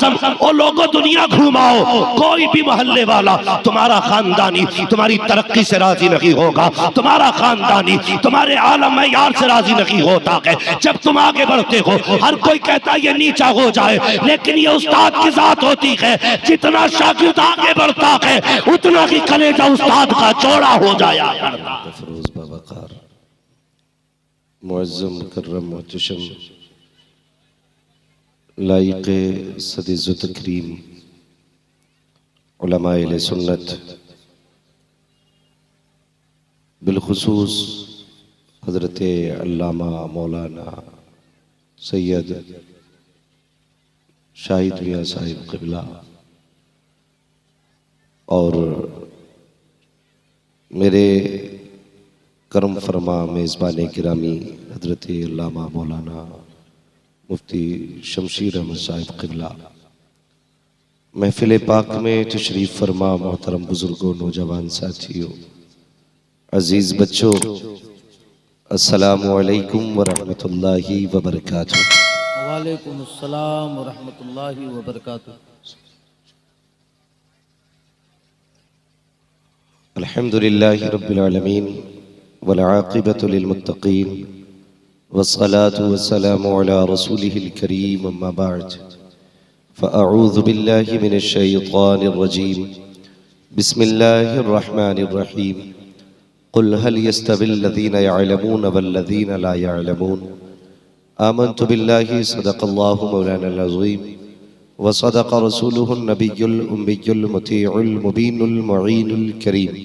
कसम ओ लोगों दुनिया घुमाओ, कोई भी मोहल्ले वाला तुम्हारा खानदानी तुम्हारी तरक्की से राजी नहीं होगा, तुम्हारा खानदानी तुम्हारे आलम में यार से राजी नहीं होता है। जब तुम आगे बढ़ते हो हर कोई कहता है ये नीचा हो जाए, लेकिन ये उस्ताद की जात होती है, जितना शागिर्द आगे बढ़ता है उतना ही कलेजा उस्ताद का चौड़ा हो जाया करता। मुअज़्ज़म मुकर्रम मुहतशम लाइक़े सदी तकरीम उलमाए अहले सुन्नत, बिलखुसूस हज़रत अल्लामा मौलाना सैयद शाहिद मियां साहिब क़िबला और मेरे करम फरमा मेज़बान गिरामी हज़रत अल्लामा मौलाना मुफ्ती शमशीर अहमद साहिब क़िबला, महफिल पाक में तशरीफ़ फरमा मोहतरम बुज़ुर्गों, नौजवान साथियों, अजीज़ बच्चों, अस्सलामु अलैकुम व रहमतुल्लाहि व बरकातुहू। वालेकुम अस्सलाम व रहमतुल्लाहि व बरकातुहू। अल्हम्दुलिल्लाहि रब्बिल आलमीन वल आक़िबतु लिल मुत्तक़ीन वस्सलातु वस्सलामु अला रसूलिहिल करीम, अम्मा बअद, फ़अऊज़ु बिल्लाहि मिनश शैतानिर रजीम, बिस्मिल्लाहिर रहमानिर रहीम, क़ुल हल यस्तविल्लज़ीना यअलमून वल्लज़ीना ला यअलमून, आमन्तु बिल्लाहि सदक़ल्लाहु मौलानल अज़ीम व सदक़ रसूलुहुन नबियुल उम्मियुल मुतीउल मुबीनुल मुईनुल करीम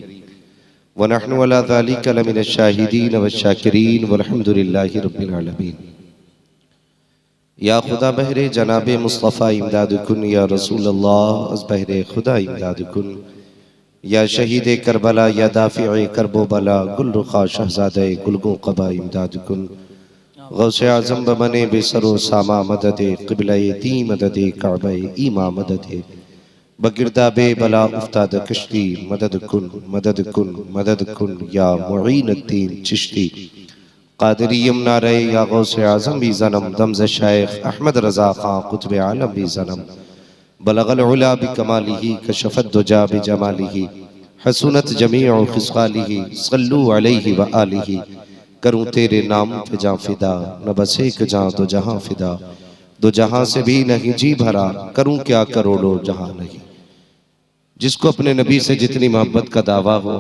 व नहनु अला ज़ालिका लमिनश शाहिदीन वश्शाकिरीन वल्हम्दुलिल्लाहि रब्बिल आलमीन। या खुदा बहरे जनाबे मुस्तफ़ा इमदाद कुन, या रसूल अल्लाह अज़ बहरे खुदा इमदाद कुन, या शहीद करबला, या दाफ़िए करबो बला, गुल रुखा शहज़ादे गुलगो क़बा इमदाद कुन, गौसे आज़म बने बेसरो सामा मददे क़िबला-ए दी मददे काबा-ए ईमा मददे बगिरदा बे बला उफ्ताद कश्ती मदद कुन मदद कुन मदद कुन, या मुईनुद्दीन चिश्ती क़ादिरी यमुना रहे, या गौसे आज़म भी ज़नम दमज़ शाइख़ अहमद रज़ा ख़ां क़ुत्ब आलम भी ज़नम बलगल उला बिकमालिही कशफ़त दुजा बिजमालिही हसनत जमीउ ख़िसालिही सल्लु अलैहि व आलिही। करूँ तेरे नाम पे जां फिदा, न बस एक जां दो जहां फिदा, दो जहां से भी नहीं जी भरा, करूँ क्या करोड़ों जहां नहीं। जिसको अपने नबी से जितनी मोहब्बत का दावा हो,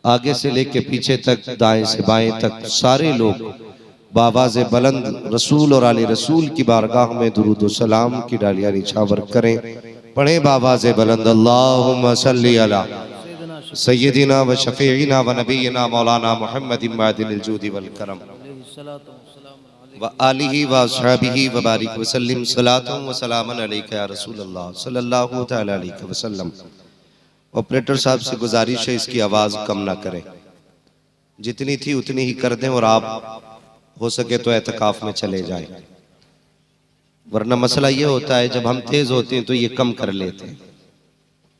आगे से लेके पीछे तक, दाएं से बाएं तक, सारे लोग बावाज़े बुलंद रसूल और आले रसूल की बारगाह में दुरूद व सलाम की डालियां निछावर करें। पढ़े बावाज़े बुलंद अल्लाहुम्मा सल्ली अला सय्यदिना व शफ़ीइना व नबीना मौलाना मुहम्मदिन मादिल जूदी वल करम व आलिहि व अस्हाबिहि व बारिक व सल्लिम सलातुन व सलामन अलैका या रसूल अल्लाह सल्लल्लाहु तआला अलैहि वसल्लम। ऑपरेटर साहब से गुजारिश है इसकी आवाज़ कम ना करें, जितनी थी उतनी ही कर दें, और आप हो सके तो एतकाफ में चले जाएं, वरना मसला ये होता है जब हम तेज होते हैं तो ये कम कर लेते हैं,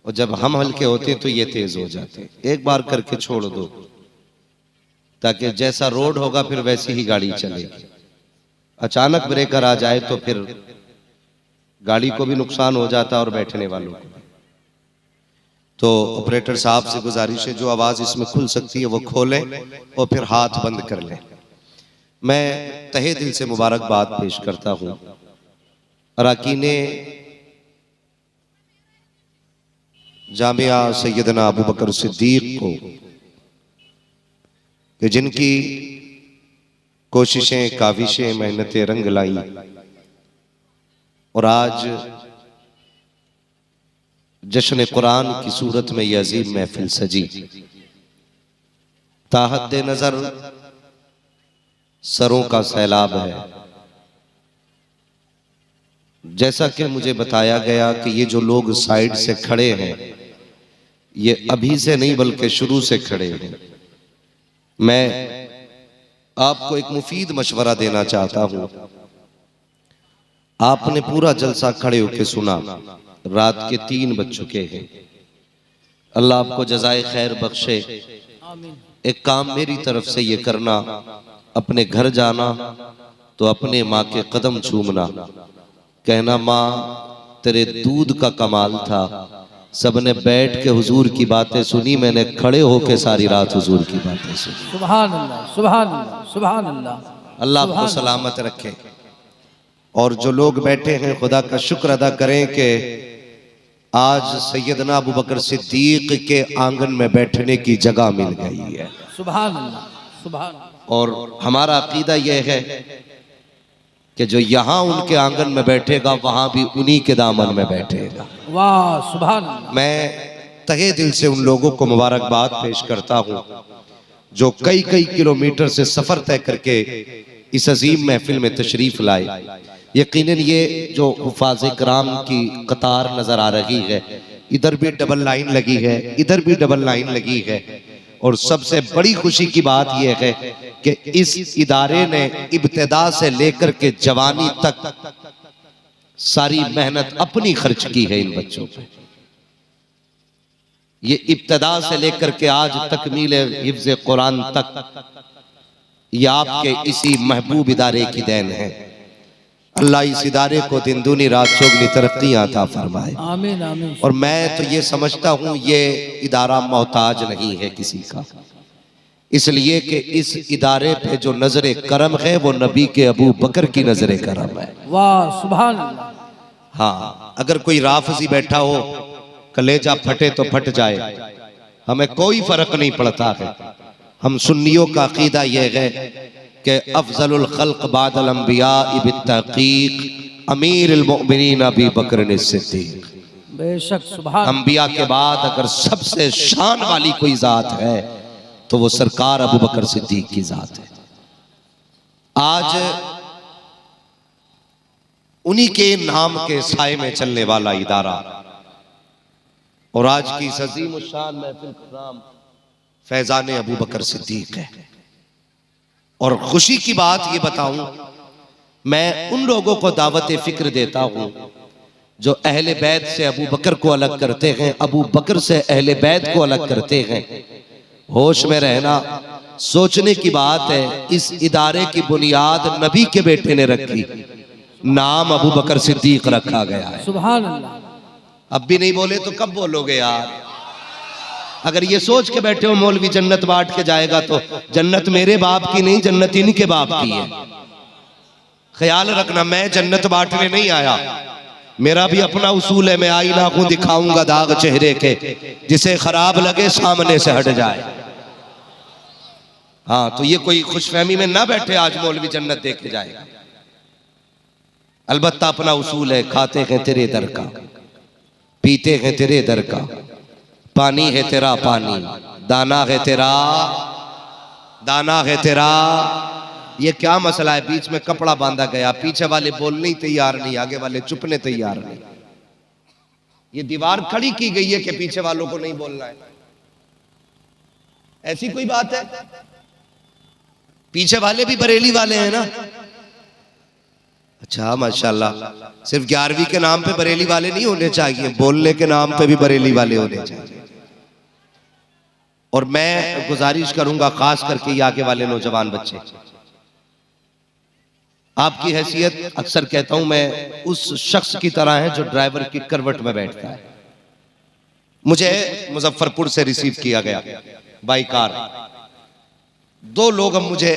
और जब हम हल्के होते हैं तो ये तेज हो जाते हैं। एक बार करके छोड़ दो, ताकि जैसा रोड होगा फिर वैसी ही गाड़ी चलेगी। अचानक ब्रेकर आ जाए तो फिर गाड़ी को भी नुकसान हो जाता है और बैठने वालों को। तो ऑपरेटर साहब से गुजारिश है जो आवाज इसमें खुल सकती है वो खोलें और फिर हाथ बंद कर लें। मैं तहे दिल से मुबारकबाद पेश करता हूं अराकीने जामिया सैयदना अबू बकर सिद्दीक को, कि जिनकी कोशिशें, काविशें, मेहनतें रंग लाई और आज जश्न कुरान की सूरत में यह अजीम महफिल सजी। ताहत नजर सरों का सैलाब है। जैसा कि मुझे बताया गया कि ये जो लोग साइड से खड़े हैं ये अभी से नहीं बल्कि शुरू से खड़े हैं। मैं आपको एक मुफीद मशवरा देना चाहता हूं। आपने पूरा जलसा खड़े होकर सुना, रात के 3 बज चुके हैं। अल्लाह आपको जज़ाए खैर बख्शे। एक काम मेरी तरफ से ये करना, अपने घर जाना तो अपने माँ के कदम चूमना, कहना माँ तेरे दूध का कमाल था। सबने बैठ के हुजूर की बातें सुनी, मैंने खड़े होके सारी रात हुजूर की बातें सुनी। सुभान अल्लाह, सुभान अल्लाह, सुभान अल्लाह। अल्लाह आपको सलामत रखे। और जो लोग बैठे हैं खुदा का शुक्र अदा करें कि आज सैयदना अबू बकर सिद्दीक के आंगन में बैठने की जगह मिल गई है। सुभान अल्लाह, सुभान। और हमारा अकीदा यह है कि जो यहाँ उनके आंगन में बैठेगा वहां भी उन्हीं के दामन में बैठेगा। वाह, सुभान अल्लाह। मैं तहे दिल से उन लोगों को मुबारकबाद पेश करता हूँ जो कई कई किलोमीटर से सफर तय करके इस अजीम महफिल में तशरीफ लाए। यकीनन ये जो हुफाज़ इकराम की कतार नजर आ रही है, इधर भी डबल लाइन लगी है, इधर भी डबल लाइन लगी है। और सबसे बड़ी खुशी की बात यह है कि इस इदारे ने इब्तिदा से लेकर के जवानी तक सारी मेहनत अपनी खर्च की है इन बच्चों पे। ये इब्तिदा से लेकर के आज तकमील हिफ्ज़ कुरान तक ये आपके इसी महबूब इदारे की देन है। अल्लाह इस इदारे को दिन दूनी रात चौगनी तरक्कियां अता फरमाए। आमीन, आमीन। और मैं तो ये समझता हूँ ये इदारा मोहताज नहीं है किसी का, इसलिए कि इस इदारे पे जो नजर करम है वो नबी के अबू बकर की नजर करम है। वाह, सुभान अल्लाह। हाँ, अगर कोई राफजी बैठा हो कलेजा फटे तो फट जाए, हमें कोई फर्क नहीं पड़ता है। हम सुन्नियों का अकीदा यह है कि अफजलुल खल्क बादल अंबिया बित्तहकीक अमीरुल मोमिनीन अबी बकर सिद्दीक। बेशक, सुभान। अंबिया के बाद अगर सबसे शान वाली कोई जात है तो वो सरकार अबू बकर सिद्दीक की जात है। आज उन्हीं के नाम के साए में चलने वाला इदारा और आज की इस अजीम शान महफिल का नाम फैजान अबू बकर सिद्दीक है। और खुशी की बात ये बताऊं, मैं उन लोगों को दावत फिक्र देता हूं जो अहले बैत से अबू बकर को अलग करते हैं, अबू बकर से अहले बैत को अलग करते हैं। होश में रहना, सोचने की बात है। इस इदारे की बुनियाद नबी के बेटे ने रखी, नाम अबू बकर सिद्दीक रखा गया है। सुभान अल्लाह। अब भी नहीं बोले तो कब बोलोगे यार? अगर ये सोच के बैठे हो मौलवी जन्नत बांट के जाएगा तो जन्नत मेरे बाप की नहीं, जन्नत इनके बाप की है। ख्याल रखना, मैं जन्नत बांटने नहीं आया, मेरा भी अपना उसूल है। मैं आईना को दिखाऊंगा दाग चेहरे के, जिसे खराब लगे सामने से हट जाए। हाँ, तो ये कोई खुशफहमी में ना बैठे आज मौलवी जन्नत देख के जाएगा। अलबत्ता अपना उसूल है, खाते हैं तेरे दर का, पीते हैं तेरे दर का, पानी है तेरा पानी, दाना है तेरा, दाना है तेरा। ये क्या मसला है? बीच में कपड़ा बांधा गया, पीछे वाले बोलने ही तैयार नहीं, आगे वाले चुपने तैयार नहीं। ये दीवार खड़ी की गई है कि पीछे वालों को नहीं बोलना है। ऐसी कोई बात है? पीछे वाले भी बरेली वाले हैं ना? अच्छा, माशाल्लाह। सिर्फ 11वीं के नाम पे बरेली वाले नहीं होने चाहिए, बोलने के नाम पे भी बरेली वाले होने चाहिए। और मैं गुजारिश करूंगा खास करके ये आगे वाले नौजवान बच्चे, आपकी हैसियत अक्सर कहता हूं मैं उस शख्स की तरह है जो ड्राइवर की करवट में बैठता है। मुझे मुजफ्फरपुर से रिसीव किया गया बाई कार। दो लोग, हम मुझे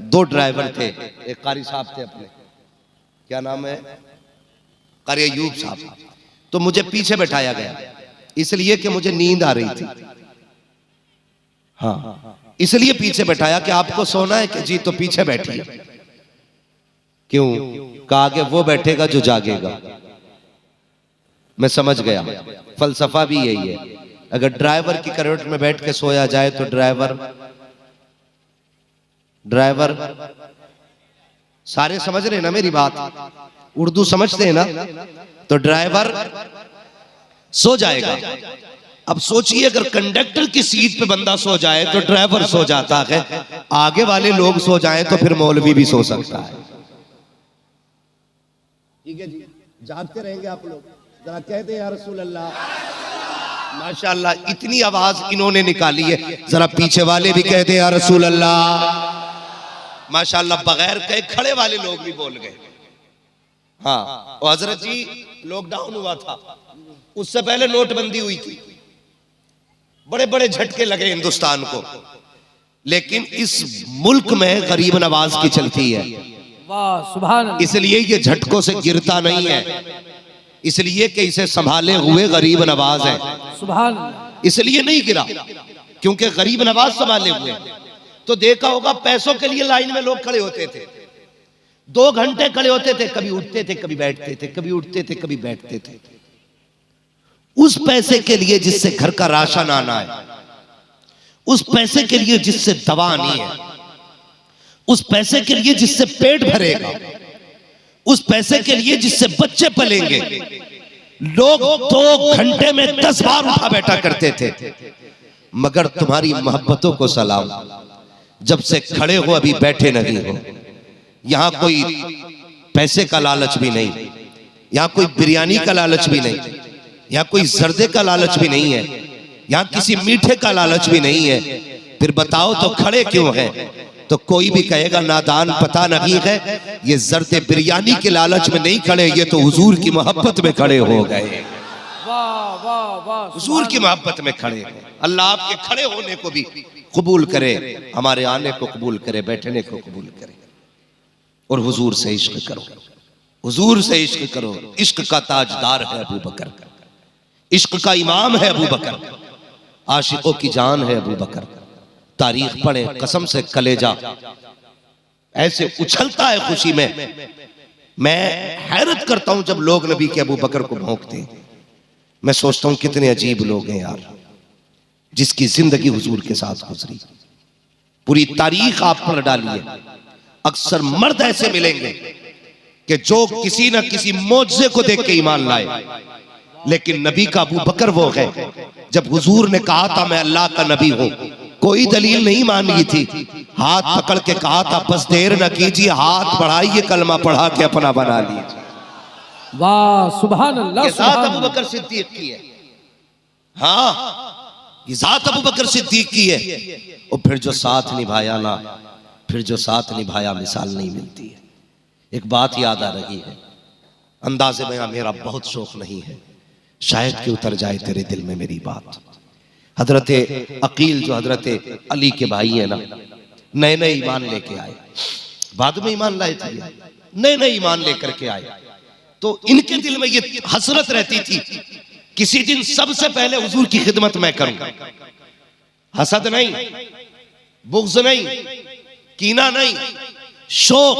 दो ड्राइवर थे, एक कारी साहब थे अपने, क्या नाम है, कारी अयूब साहब। तो मुझे पीछे बैठाया गया इसलिए कि मुझे नींद आ रही थी। हाँ, इसलिए पीछे बैठाया कि आपको सोना है कि जी, तो पीछे बैठिए। क्यों? कहा कि वो बैठेगा जो जागेगा। मैं समझ गया, फलसफा भी यही है। अगर ड्राइवर की करवट में बैठ के सोया जाए तो ड्राइवर सारे समझ रहे ना मेरी बात, उर्दू समझते हैं ना? तो ड्राइवर सो जाएगा। अब सोचिए, अगर कंडक्टर की सीट पे बंदा सो जाए तो ड्राइवर सो जाता है, आगे वाले लोग सो जाएं तो फिर मौलवी भी सो सकता है। ठीक है जी, जागते रहेंगे आप लोग, जरा कहते हैं या रसूल अल्लाह। माशाअल्लाह, इतनी आवाज इन्होंने निकाली है, जरा पीछे वाले भी कहते हैं या रसूल अल्लाह। माशाअल्लाह, बगैर कहे खड़े वाले लोग भी बोल गए। हाँ, और हजरत जी लॉकडाउन हुआ था, उससे पहले नोटबंदी हुई थी, बड़े बड़े झटके लगे हिंदुस्तान को, लेकिन इस मुल्क में गरीब नवाज की चलती है। वाह सुभान अल्लाह। इसलिए ये झटकों से गिरता नहीं है, इसलिए कि इसे संभाले हुए गरीब नवाज है, सुभान अल्लाह। इसलिए नहीं गिरा, क्योंकि गरीब नवाज संभाले हुए हैं। तो देखा होगा पैसों के लिए लाइन में लोग खड़े होते थे, 2 घंटे खड़े होते थे, कभी उठते थे कभी बैठते थे, कभी उठते थे कभी बैठते थे, उस पैसे के लिए जिससे घर का राशन आना है, उस पैसे के लिए जिससे दवा आनी है, उस पैसे के लिए जिससे पेट भरेगा, उस पैसे के लिए जिससे बच्चे पलेंगे, लोग 2 घंटे में 10 बार उठा बैठा करते थे। मगर तुम्हारी मोहब्बतों को सलाम, जब से खड़े हो अभी बैठे नहीं हो। यहां कोई पैसे का लालच भी नहीं, यहां कोई बिरयानी का लालच भी नहीं, यहां कोई जर्दे का लालच भी नहीं है, यहां किसी मीठे का लालच भी नहीं है। फिर बताओ तो खड़े क्यों हैं? तो कोई भी कहेगा नादान, पता नहीं है, ये जर्दे बिरयानी के लालच में नहीं खड़े, ये तो हुजूर की मोहब्बत में खड़े हो गए। वाह वाह वाह। हुजूर की मोहब्बत में खड़े हो। अल्लाह आपके खड़े होने को भी कबूल करे, हमारे आने को कबूल करे, बैठने को कबूल करे। और हुजूर से इश्क करो, हुजूर से इश्क करो। इश्क का ताजदार है अबू बकर, इश्क का इमाम है अबू बकर, आशिकों की जान है अबू बकर। तारीख पढ़े, कसम से कलेजा ऐसे उछलता है खुशी में। मैं हैरत करता हूं जब लोग नबी के अबू बकर को भौंकते हैं। मैं सोचता हूं कितने अजीब लोग हैं यार, जिसकी जिंदगी हुजूर के साथ गुजरी। पूरी तारीख आप पढ़ डालिए, अक्सर मर्द ऐसे मिलेंगे कि जो किसी न किसी मौजज़े को देख के ईमान लाए, लेकिन नबी का अबू बकर वो है, जब हुजूर ने कहा था मैं अल्लाह का नबी हूं, कोई दलील नहीं मांगी थी, हाथ पकड़ के कहा था बस देर न कीजिए, हाथ बढ़ाइए, कलमा पढ़ा के अपना बना लीजिए। वाह सुभान अल्लाह। ये जात अबू बकर सिद्दीक की है, हाँ ये जात अबू बकर सिद्दीक की है। और फिर जो साथ निभाया ना, फिर जो साथ निभाया मिसाल नहीं मिलती है। एक बात याद आ रही है, अंदाज़े में मेरा बहुत शौक नहीं है, शायद कि उतर जाए तेरे दिल में मेरी बात। हजरत अकील जो हजरत अली के भाई है ना, नए नए ईमान लेके आए, बाद में ईमान लाए थे, नए नए ईमान लेकर के आए, तो इनके दिल में ये हसरत रहती थी किसी दिन सबसे पहले हुजूर की खिदमत मैं करूं। हसद नहीं, बुग़्ज़ नहीं, कीना नहीं, शौक,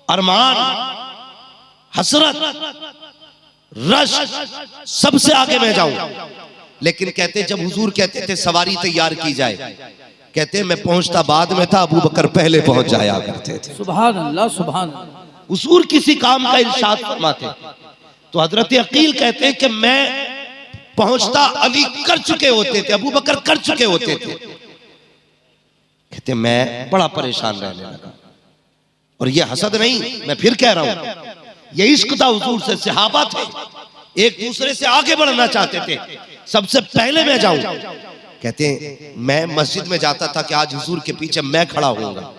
अरमान, हसरत, रश, सबसे आगे मैं जाऊं। लेकिन कहते जब हुजूर कहते थे सवारी तैयार की जाए, कहते मैं पहुंचता बाद में था, अबू बकर पहले पहुंच जाया करते थे। सुभान अल्लाह सुभान अल्लाह। हुजूर किसी काम का इरशाद फरमाते तो हजरत अकील कहते हैं कि मैं पहुंचता अली कर चुके होते थे, अबू बकर कर चुके होते थे। कहते मैं बड़ा परेशान रहने लगा। और ये हसद नहीं, मैं फिर कह रहा हूं, ये इश्क था हुजूर से। सहाबा थे, एक दूसरे से आगे बढ़ना चाहते थे, सबसे पहले मैं जाऊं। कहते हैं मैं मस्जिद में जाता था कि आज हुजूर के पीछे मैं खड़ा होऊंगा।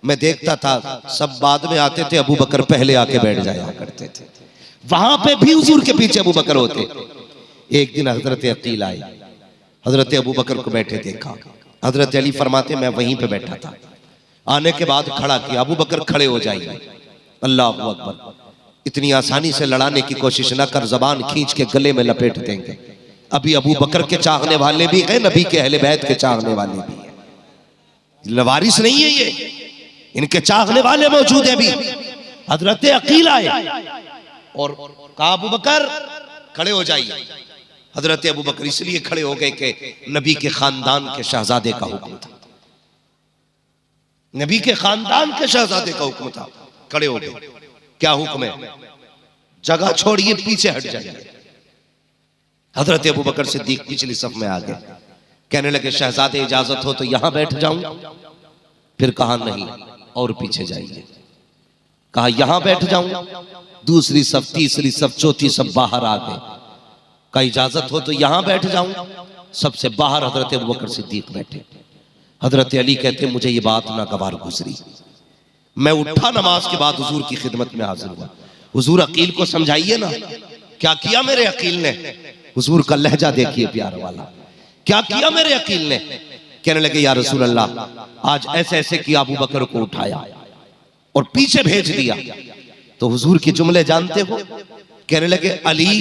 मैं देखता था सब बाद में आते थे, अबू बकर पहले आके बैठ जाया करते थे। वहां पे भी हुजूर के पीछे अबू बकर होते। एक दिन हजरत अकील आए, हजरत अबू बकर को बैठे देखा। हजरत अली फरमाते मैं वहीं पे बैठा था। आने के बाद खड़ा किया, अबू बकर खड़े हो जाइए। अल्लाह अकबर। इतनी आसानी से लड़ाने की कोशिश न कर, जबान खींच के गले में लपेट देंगे। अभी अबू बकर के चाहने वाले भी हैं, नबी के अहले बैत के चाहने वाले भी हैं। लवारिस नहीं है ये, इनके चाहने वाले मौजूद हैं। भी हजरत अकील आए और कहा अबू बकर खड़े हो जाइए। हजरत अबू बकर इसलिए खड़े हो गए कि नबी के खानदान के शहजादे का हुक्म था, नबी के खानदान के शहजादे का हुक्म था। खड़े हो गए। क्या हुक्म है? जगह छोड़िए, पीछे हट जाइए। हजरत अबू बकर सिद्दीक पिछली सफ में आ गए। कहने लगे शहजादे इजाजत हो तो यहां बैठ जाऊं। फिर कहा नहीं, और पीछे जाइए। कहा यहां बैठ जाऊं। दूसरी सफ, तीसरी सफ, चौथी सफ बाहर आ गए। कहा इजाजत हो तो यहां बैठ जाऊं। सबसे बाहर हजरत अबू बकर सिद्दीक बैठे। हजरत अली कहते मुझे ये बात नागवार गुजरी। मैं उठा, नमाज के बाद हुजूर की खिदमत में हाजिर हुआ। हुजूर अकील को समझाइए ना। क्या किया मेरे अकील ने? हुजूर का लहजा देखिए प्यार वाला, क्या किया मेरे अकील ने? कहने लगे या रसूल अल्लाह आज ऐसे ऐसे किया, अबू बकर को उठाया और पीछे भेज दिया। तो हुजूर के जुमले जानते हो? कहने लगे अली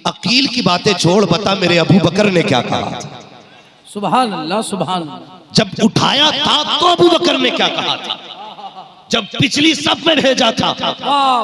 अकील की बातें छोड़, बता मेरे अबू बकर ने क्या कहा था। सुभान अल्लाह, सुभान अल्लाह। जब उठाया था तो अबू बकर ने क्या कहा था? जब पिछली सफ में भेजा था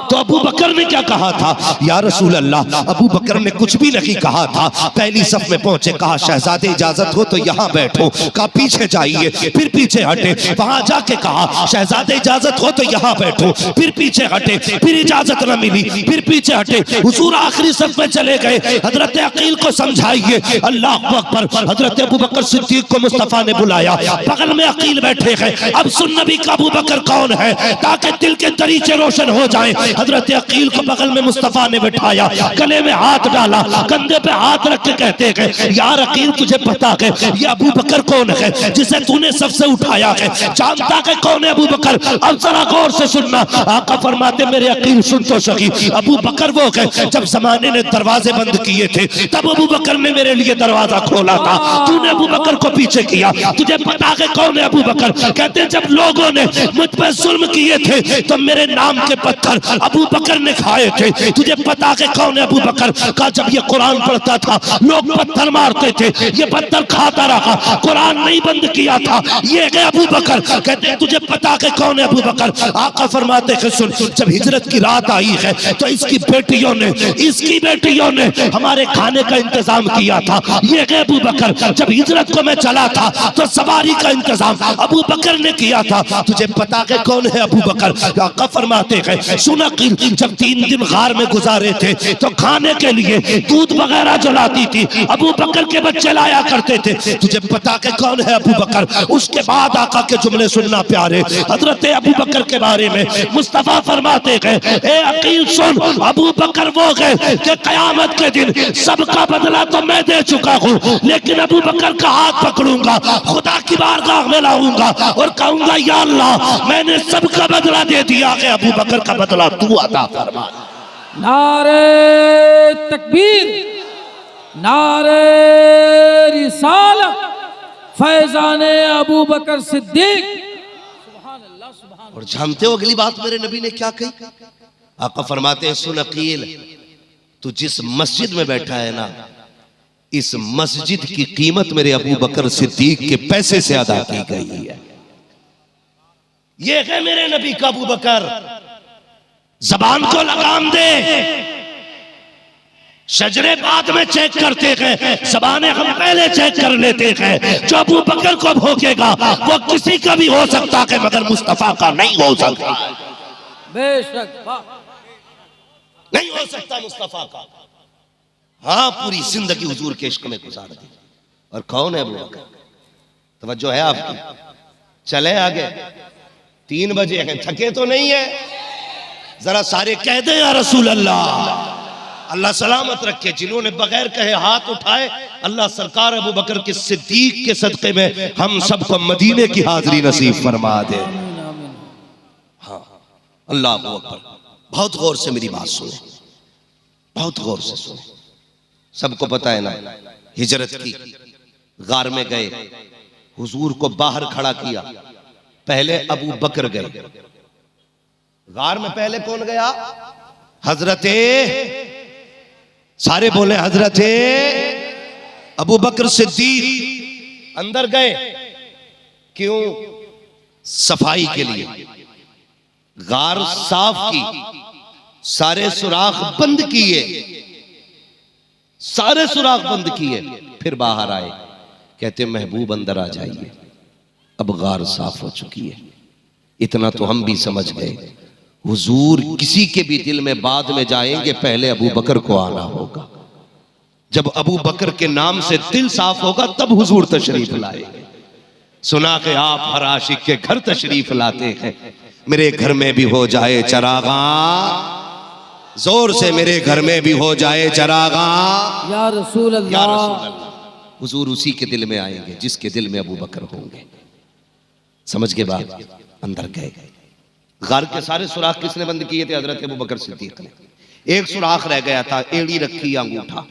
तो अबू बकर ने क्या कहा था? या रसूल अल्लाह अबू बकर ने कुछ भी नहीं कहा था। पहली सफ में पहुंचे, कहा शहजादे इजाजत हो तो यहाँ बैठो, कहा पीछे जाइए, फिर पीछे हटे। वहां जाके कहा शहजादे इजाजत हो तो यहाँ बैठो, फिर पीछे हटे, फिर इजाजत न मिली, फिर पीछे हटे। हुजूर आखिरी सफ में चले गए, हजरत अकील को समझाइए। अल्लाह अकबर। हजरत अबू बकर सिद्दीक को मुस्तफा ने बुलाया, बगल में अकील बैठे हैं। अब सुन नबी का अबू बकर कौन है, ताकि दिल के दरीचे रोशन हो जाएं। हजरत अकील को बगल में मुस्तफा ने बिठाया, गले में हाथ डाला, कंधे पे हाथ रख के कहते हैं यार अकील तुझे पता है ये अबू बकर कौन है जिसे तूने सबसे उठाया है? जानता है कौन है अबू बकर? अब जरा गौर से सुनना। आका फरमाते मेरे अकील सुन तो सकी, अबू बकर वो है जब जमाने ने दरवाजे बंद किए थे तब अबू बकर ने मेरे लिए दरवाजा खोला था, तूने अबू बकर को पीछे किया। तुझे पता है कौन है अबू बकर? कहते जब लोगों ने मुझ पर जुल्म किए थे तो मेरे नाम के पत्थर अबू बकर ने खाए थे। तुझे पता है कौन है अबू बकर? का जब ये कुरान पढ़ता था लोग पत्थर मारते थे, ये पत्थर खाता रहा, कुरान नहीं बंद किया था, ये है अबू बकर। कहते तुझे पता है कौन है अबू बकर? आका फरमाते हैं सुन, जब हिजरत की रात आई है तो इसकी बेटियों ने हमारे खाने का इंतजाम किया था, ये है अबू बकर। जब हिजरत को मैं चला था तो सवारी का इंतजाम अबू बकर ने किया था। तुझे पता है कौन है अबू बकर? आका फरमाते हैं सुन अकील, जब 3 दिन गार में गुजारे थे तो खाने के लिए दूध वगैरह जलाती थी, अबू बकर के बच्चे लाया करते थे। तुझे पता है कौन है अबू बकर? उसके बाद आका के जुमले सुनना प्यारे। हजरत अबू बकर के बारे में मुस्तफा फरमाते हैं ए अकील सुन, अबू बकर वो है कि कयामत के दिन सबका बदला तो मैं दे चुका हूँ, लेकिन अबू बकर का हाथ पकड़ूंगा, खुदा की बारगाह में लाऊंगा और कहूंगा या अल्लाह मैंने सबका बदला दे दिया है, अबू बकर का बदला तू अता फरमा। नारे तकबीर, नारे रिसालत, फैजाने अबू बकर सिद्दीक। सुभान अल्लाह, सुभान। और जानते हो अगली बात मेरे नबी ने क्या कही? आका फरमाते हैं सुन अकील, तू जिस मस्जिद में बैठा है ना, इस मस्जिद की कीमत मेरे अबू बकर सिद्दीक के पैसे से अदा की गई है। ये है मेरे नबी का अबू बकर। जबान को लगाम दे, शजरे बाद में चेक करते हैं, जबानें हम पहले चेक कर लेते हैं। जो अबू बकर को भोगेगा वो किसी का भी हो सकता है मगर मुस्तफा का नहीं हो सकता। बेशक नहीं हो सकता मुस्तफा का। हाँ पूरी जिंदगी हुजूर के इश्क में गुजार दी। और कौन है अबू बकर? तवज्जो है आपकी? चले आगे, 3 बजे हैं, थके तो नहीं है? जरा सारे कह दे या रसूल अल्लाह। अल्लाह सलामत रखे। जिन्होंने बगैर कहे हाथ उठाए, अल्लाह सरकार अबू बकर के सिद्दीक के सदक़े में हम सबको मदीने की हाजिरी नसीब फरमा दे। हाँ अल्लाह अकबर। बहुत गौर से मेरी बात सुने, बहुत गौर से सुने। सबको पता है ना हिजरत की, गार में गए, हुजूर को बाहर खड़ा किया, पहले अबू बकर गए। गार में पहले कौन गया? हजरते, सारे बोले हजरते अबू बकर सिद्दीक अंदर गए। क्यों? सफाई के लिए। गार साफ की, सारे सुराख बंद किए, सारे सुराख बंद किए, फिर बाहर आए। कहते महबूब अंदर आ जाइए, अब गार साफ हो चुकी है। इतना तो हम भी समझ गए, हुजूर किसी के भी दिल में बाद में जाएंगे, पहले अबू बकर को आना होगा। जब अबू बकर के नाम से दिल साफ होगा तब हुजूर तशरीफ लाएंगे। सुना के आप हर आशिक के घर तशरीफ लाते हैं। मेरे घर में भी हो जाए चरागा, जोर से मेरे घर में भी हो जाए चरागा या रसूल अल्लाह। हुजूर उसी के दिल में आएंगे जिसके दिल में अबू बकर होंगे। समझ के बाद अंदर गए। गार के सारे सुराख किसने बंद किए थे? हजरत अबू बकर सिद्दीक ने। एक सुराख रह गया था, एड़ी रखी या अंगूठा,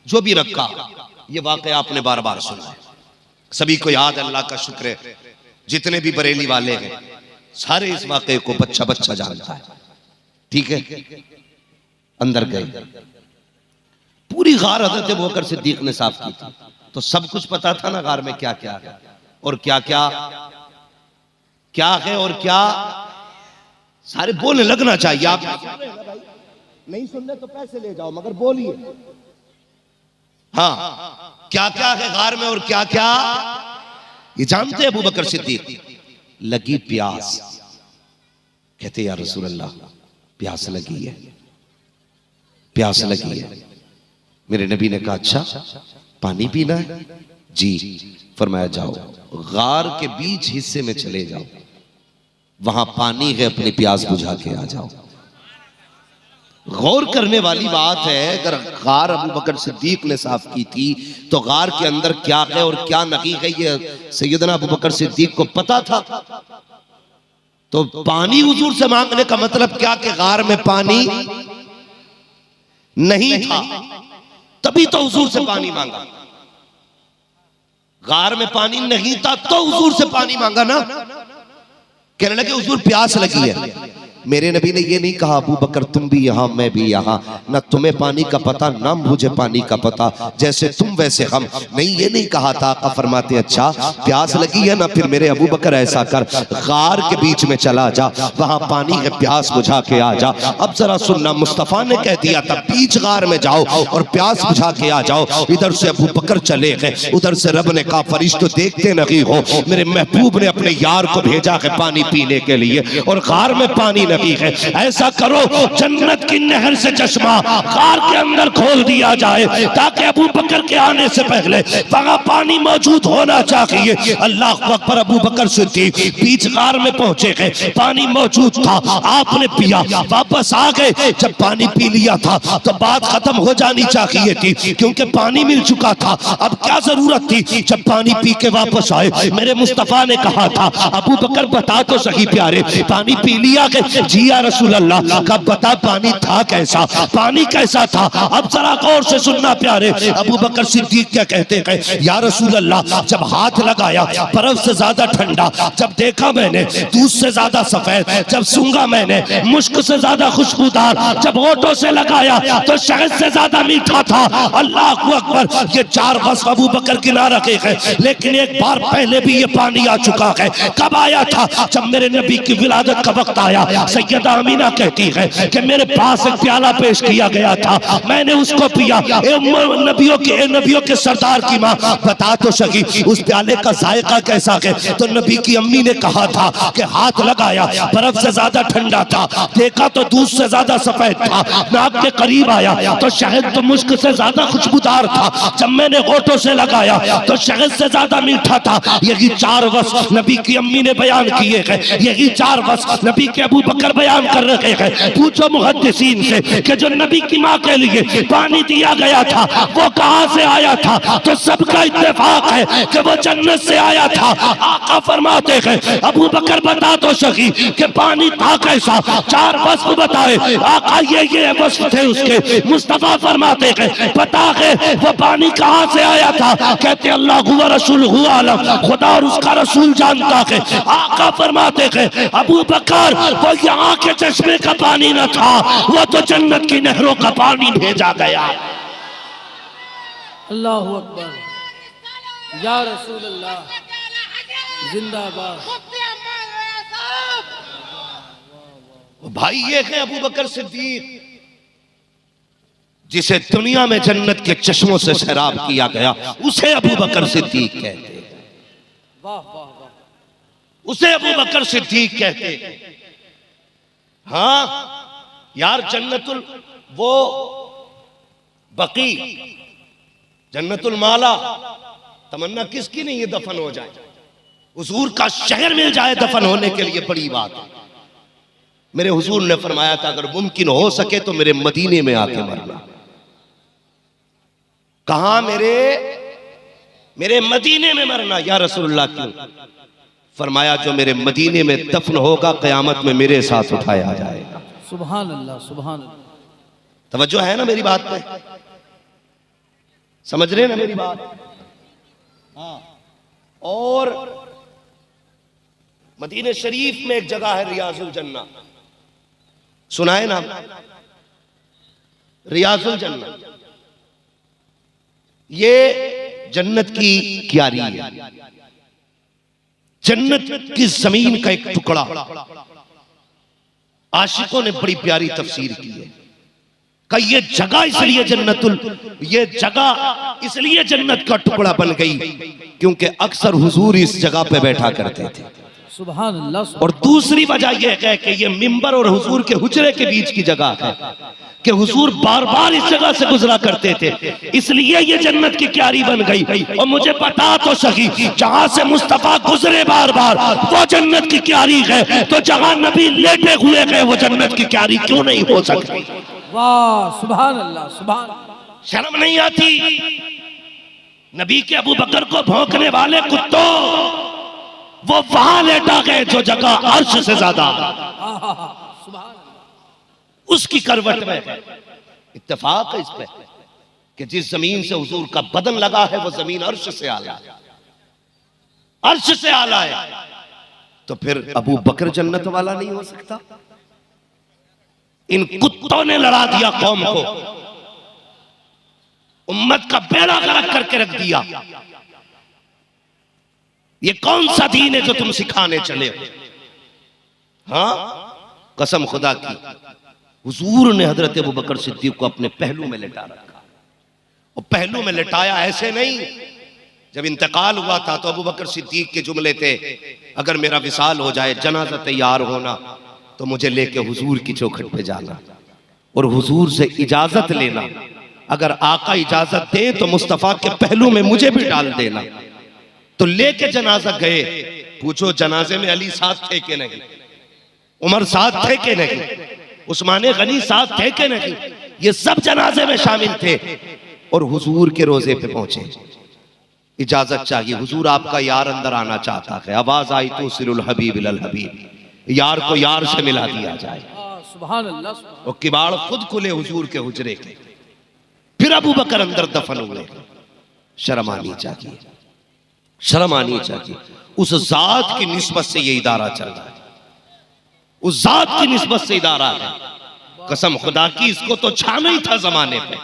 जो भी रखा। ये वाकया आपने बार बार सुना है, सभी को याद, अल्लाह का शुक्र है। जितने भी बरेली वाले हैं सारे इस वाकये को बच्चा बच्चा जानता है। ठीक है, अंदर गए, पूरी गार हजरत अबू बकर सिद्दीक ने साफ की थी, तो सब कुछ पता था ना गार में क्या क्या है और क्या क्या है और क्या। सारे बोलने लगना चाहिए। आप नहीं सुनने तो पैसे ले जाओ, मगर बोलिए। हाँ, क्या क्या है गार में और क्या क्या ये जानते हैं अबू बकर सिद्दीक। लगी प्यास, कहते या रसूल अल्लाह प्यास लगी है, प्यास लगी है। मेरे नबी ने कहा अच्छा पानी पीना है? जी। फरमाया जाओ गार के बीच हिस्से में चले जाओ, वहां पानी है, अपनी प्यास बुझा के आ जाओ। गौर करने वाली बात है, अगर गार अबू बकर सिद्दीक ने साफ की थी तो गार के अंदर क्या है और क्या नहीं है ये सैयदना अबू बकर सिद्दीक को पता था। तो पानी हुजूर से मांगने का मतलब क्या कि गार में पानी नहीं था, तभी तो हुजूर से पानी मांगा। गार में पानी नहीं था तो हुजूर से पानी मांगा ना। कहने लगे हुजूर प्यास लगी है। मेरे नबी ने ये नहीं कहा अबू बकर तुम भी यहाँ मैं भी यहाँ, ना तुम्हें पानी का पता ना मुझे पानी का पता, जैसे तुम वैसे हम, नहीं ये नहीं कहा था। आका फरमाते अच्छा प्यास लगी है ना, फिर मेरे अबू बकर ऐसा कर, गार के बीच में चला जा, वहां पानी है, प्यास बुझा के आ जा। अब जरा सुनना, मुस्तफा ने कह दिया था बीच गार में जाओ और प्यास बुझा के आ जाओ। इधर से अबू बकर चले गए, उधर से रब ने कहा फरिश्तों देखते नहीं हो, मेरे महबूब ने अपने यार को भेजा है पानी पीने के लिए और गार में पानी नहीं है। ऐसा करो जन्नत की नहर से चश्मा गार के अंदर खोल दिया जाए, ताकि अबू बकर के आने से पहले वहां पानी मौजूद होना चाहिए। अल्लाह अकबर। अबू बकर सिद्दीक बीच गार में पहुंचे गए, पानी मौजूद था, आपने पिया, वापस आ गए। जब पानी पी लिया था तो बात खत्म हो जानी चाहिए थी, क्योंकि पानी मिल चुका था। अब क्या जरूरत थी? जब पानी पी के वापस आए, मेरे मुस्तफा ने कहा था अबू बकर बता तो सही प्यारे, पानी पी लिया के? जी या रसूल अल्लाह। कब बता पानी था कैसा, पानी कैसा था? अब जरा गौर से सुनना प्यारे। अबू बकर सिद्दीक क्या कहते हैं या रसूल अल्लाह, जब हाथ लगाया बर्फ से ज्यादा ठंडा, जब देखा मैंने दूध से ज्यादा सफेद, जब सूंघा मैंने मुश्क से ज्यादा खुशबूदार, जब होठों से लगाया तो शहद से ज्यादा मीठा था। अल्लाह अकबर। ये चार बस अबू बकर गिना रखे हैं, लेकिन एक बार पहले भी ये पानी आ चुका है। कब आया था? जब मेरे नबी की विलादत का वक्त आया। सैयदा अमीना कहती है कि मेरे पास एक प्याला पेश किया गया था, मैंने उसको पिया। नबियों के सरदार की माँ बता तो सकी उस प्याले का जायका कैसा है? तो नबी की अम्मी ने कहा था कि हाथ लगाया बर्फ से ज्यादा ठंडा था, देखा तो दूध से ज्यादा सफेद था, नाक के करीब आया तो शहद तो मुश्क से ज्यादा खुशबूदार था, जब मैंने होठों से लगाया तो शहद से ज्यादा मीठा था। यही चार वस्फ नबी की अम्मी ने बयान किए हैं, यही चार वस्फ नबी के अबू बकर बयान कर रहे हैं। पूछो मुहद्दिसीन से कि जो नबी की माँ के लिए पानी दिया गया था वो कहां से आया था? तो सबका इत्तेफाक है कि वो जन्नत से आया था। आका फरमाते हैं अबू बकर बता तो सही कि पानी था कैसा? चार वस्फ बताए आका, ये वस्फ थे उसके। मुस्तफा फरमाते हैं पता है वो पानी कहां से आया था? कहते अल्लाह हुआ रसूल हुआ आलम, खुदा और उसका रसूल जानता है। आका फरमाते हैं अबू बकर वो यहाँ के चश्मे का पानी न था, वो तो जन्नत की नहरों का पानी भेजा गया। अल्लाह अकबर, या रसूल अल्लाह जिंदाबाद। भाई ये है अबू बकर सिद्दीक, जिसे दुनिया में जन्नत के चश्मों से सैराब किया गया, उसे अबू बकर सिद्दीक कहते हैं। वाह वाह वाह, उसे अबू बकर सिद्दीक कहते हैं। हाँ यार, जन्नतुल वो बकी, जन्नतुल माला, तमन्ना किसकी नहीं ये दफन हो जाए? हुजूर का शहर मिल जाए दफन होने के लिए बड़ी बात है। मेरे हुजूर ने फरमाया था अगर मुमकिन हो सके तो मेरे मदीने में आके मरना। कहां? मेरे मदीने में मरना। या रसूलुल्लाह क्यों? फरमाया जो मेरे मदीने में दफन होगा क़यामत में मेरे साथ उठाया जाएगा। सुभान अल्लाह, सुभान अल्लाह। तवज्जो है ना मेरी बात पे? समझ रहे हैं ना मेरी बात? हाँ। और मदीने शरीफ में एक जगह है रियाजुल जन्ना, सुनाए ना? रियाजुल जन्ना ये जन्नत की क्यारी है, जन्नत की जमीन का एक टुकड़ा। आशिकों ने बड़ी प्यारी तफसीर की है कि ये जगह इसलिए ये जगह इसलिए जन्नत का टुकड़ा बन गई क्योंकि अक्सर हुजूर इस जगह पे बैठा करते थे। सुभान अल्लाह। और दूसरी वजह यह है कि ये मिंबर और हुजूर के हुजरे के बीच की जगह है कि हुजूर बार बार इस जगह से गुजरा करते थे, इसलिए ये जन्नत की क्यारी बन गई। और मुझे बता तो सही, जहां से मुस्तफा गुजरे बार बार वो जन्नत की क्यारी है, तो जहां नबी लेटे हुए गए वो जन्नत की क्यारी क्यों नहीं हो सकती? वाह, सुभान अल्लाह, सुभान। शर्म नहीं आती? नबी के अबू बकर को भौंकने वाले कुत्तों, वो वहां लेटा गए जो जगह अर्श से ज्यादा उसकी करवट में है। इत्तेफाक है इस पे कि जिस जमीन से हुजूर का बदन लगा है वो जमीन अर्श से आला है, अर्श से आला है। तो फिर अबू बकर जन्नत वाला नहीं हो सकता? इन कुत्तों ने लड़ा दिया कौम को, उम्मत का बेड़ा गर्क करके रख दिया। ये कौन सा दीन है जो तुम सिखाने चले हो? हाँ, कसम खुदा की, हुजूर ने हजरत अबू बकर सिद्दीक को अपने पहलू में लिटा रखा। और पहलू में लिटाया ऐसे नहीं, जब इंतकाल हुआ था तो अबू बकर सिद्दीक के जुमले थे, अगर मेरा विसाल हो जाए, जनाजा तैयार होना, तो मुझे लेके हुजूर की चौखट पे जाना और हुजूर से इजाजत लेना। अगर आका इजाजत दे तो मुस्तफा के पहलू में मुझे भी डाल देना। तो लेके जनाजा गए। पूछो जनाजे में अली साथ थे कि नहीं, उमर साथ थे कि नहीं, उस्मान गनी साथ थे कि नहीं? ये सब जनाजे में शामिल थे। और हुजूर के रोजे पे पहुंचे, इजाजत चाहिए, हुजूर आपका यार अंदर आना चाहता है। आवाज आई तो सिरुल हबीब इलल हबीब, यार को यार से मिला दिया जाए। सुभान अल्लाह। और किबाड़ खुद खुले हुजूर के हुजरे के। फिर अबू बकर अंदर दफन हुए। शर्म आनी चाहिए, शर्म आनी चाहिए। उस जात की निस्बत से ये इदारा चल रहा है, उस जात की निस्बत से इदारा है। कसम खुदा की, इसको तो छाना ही था जमाने पे,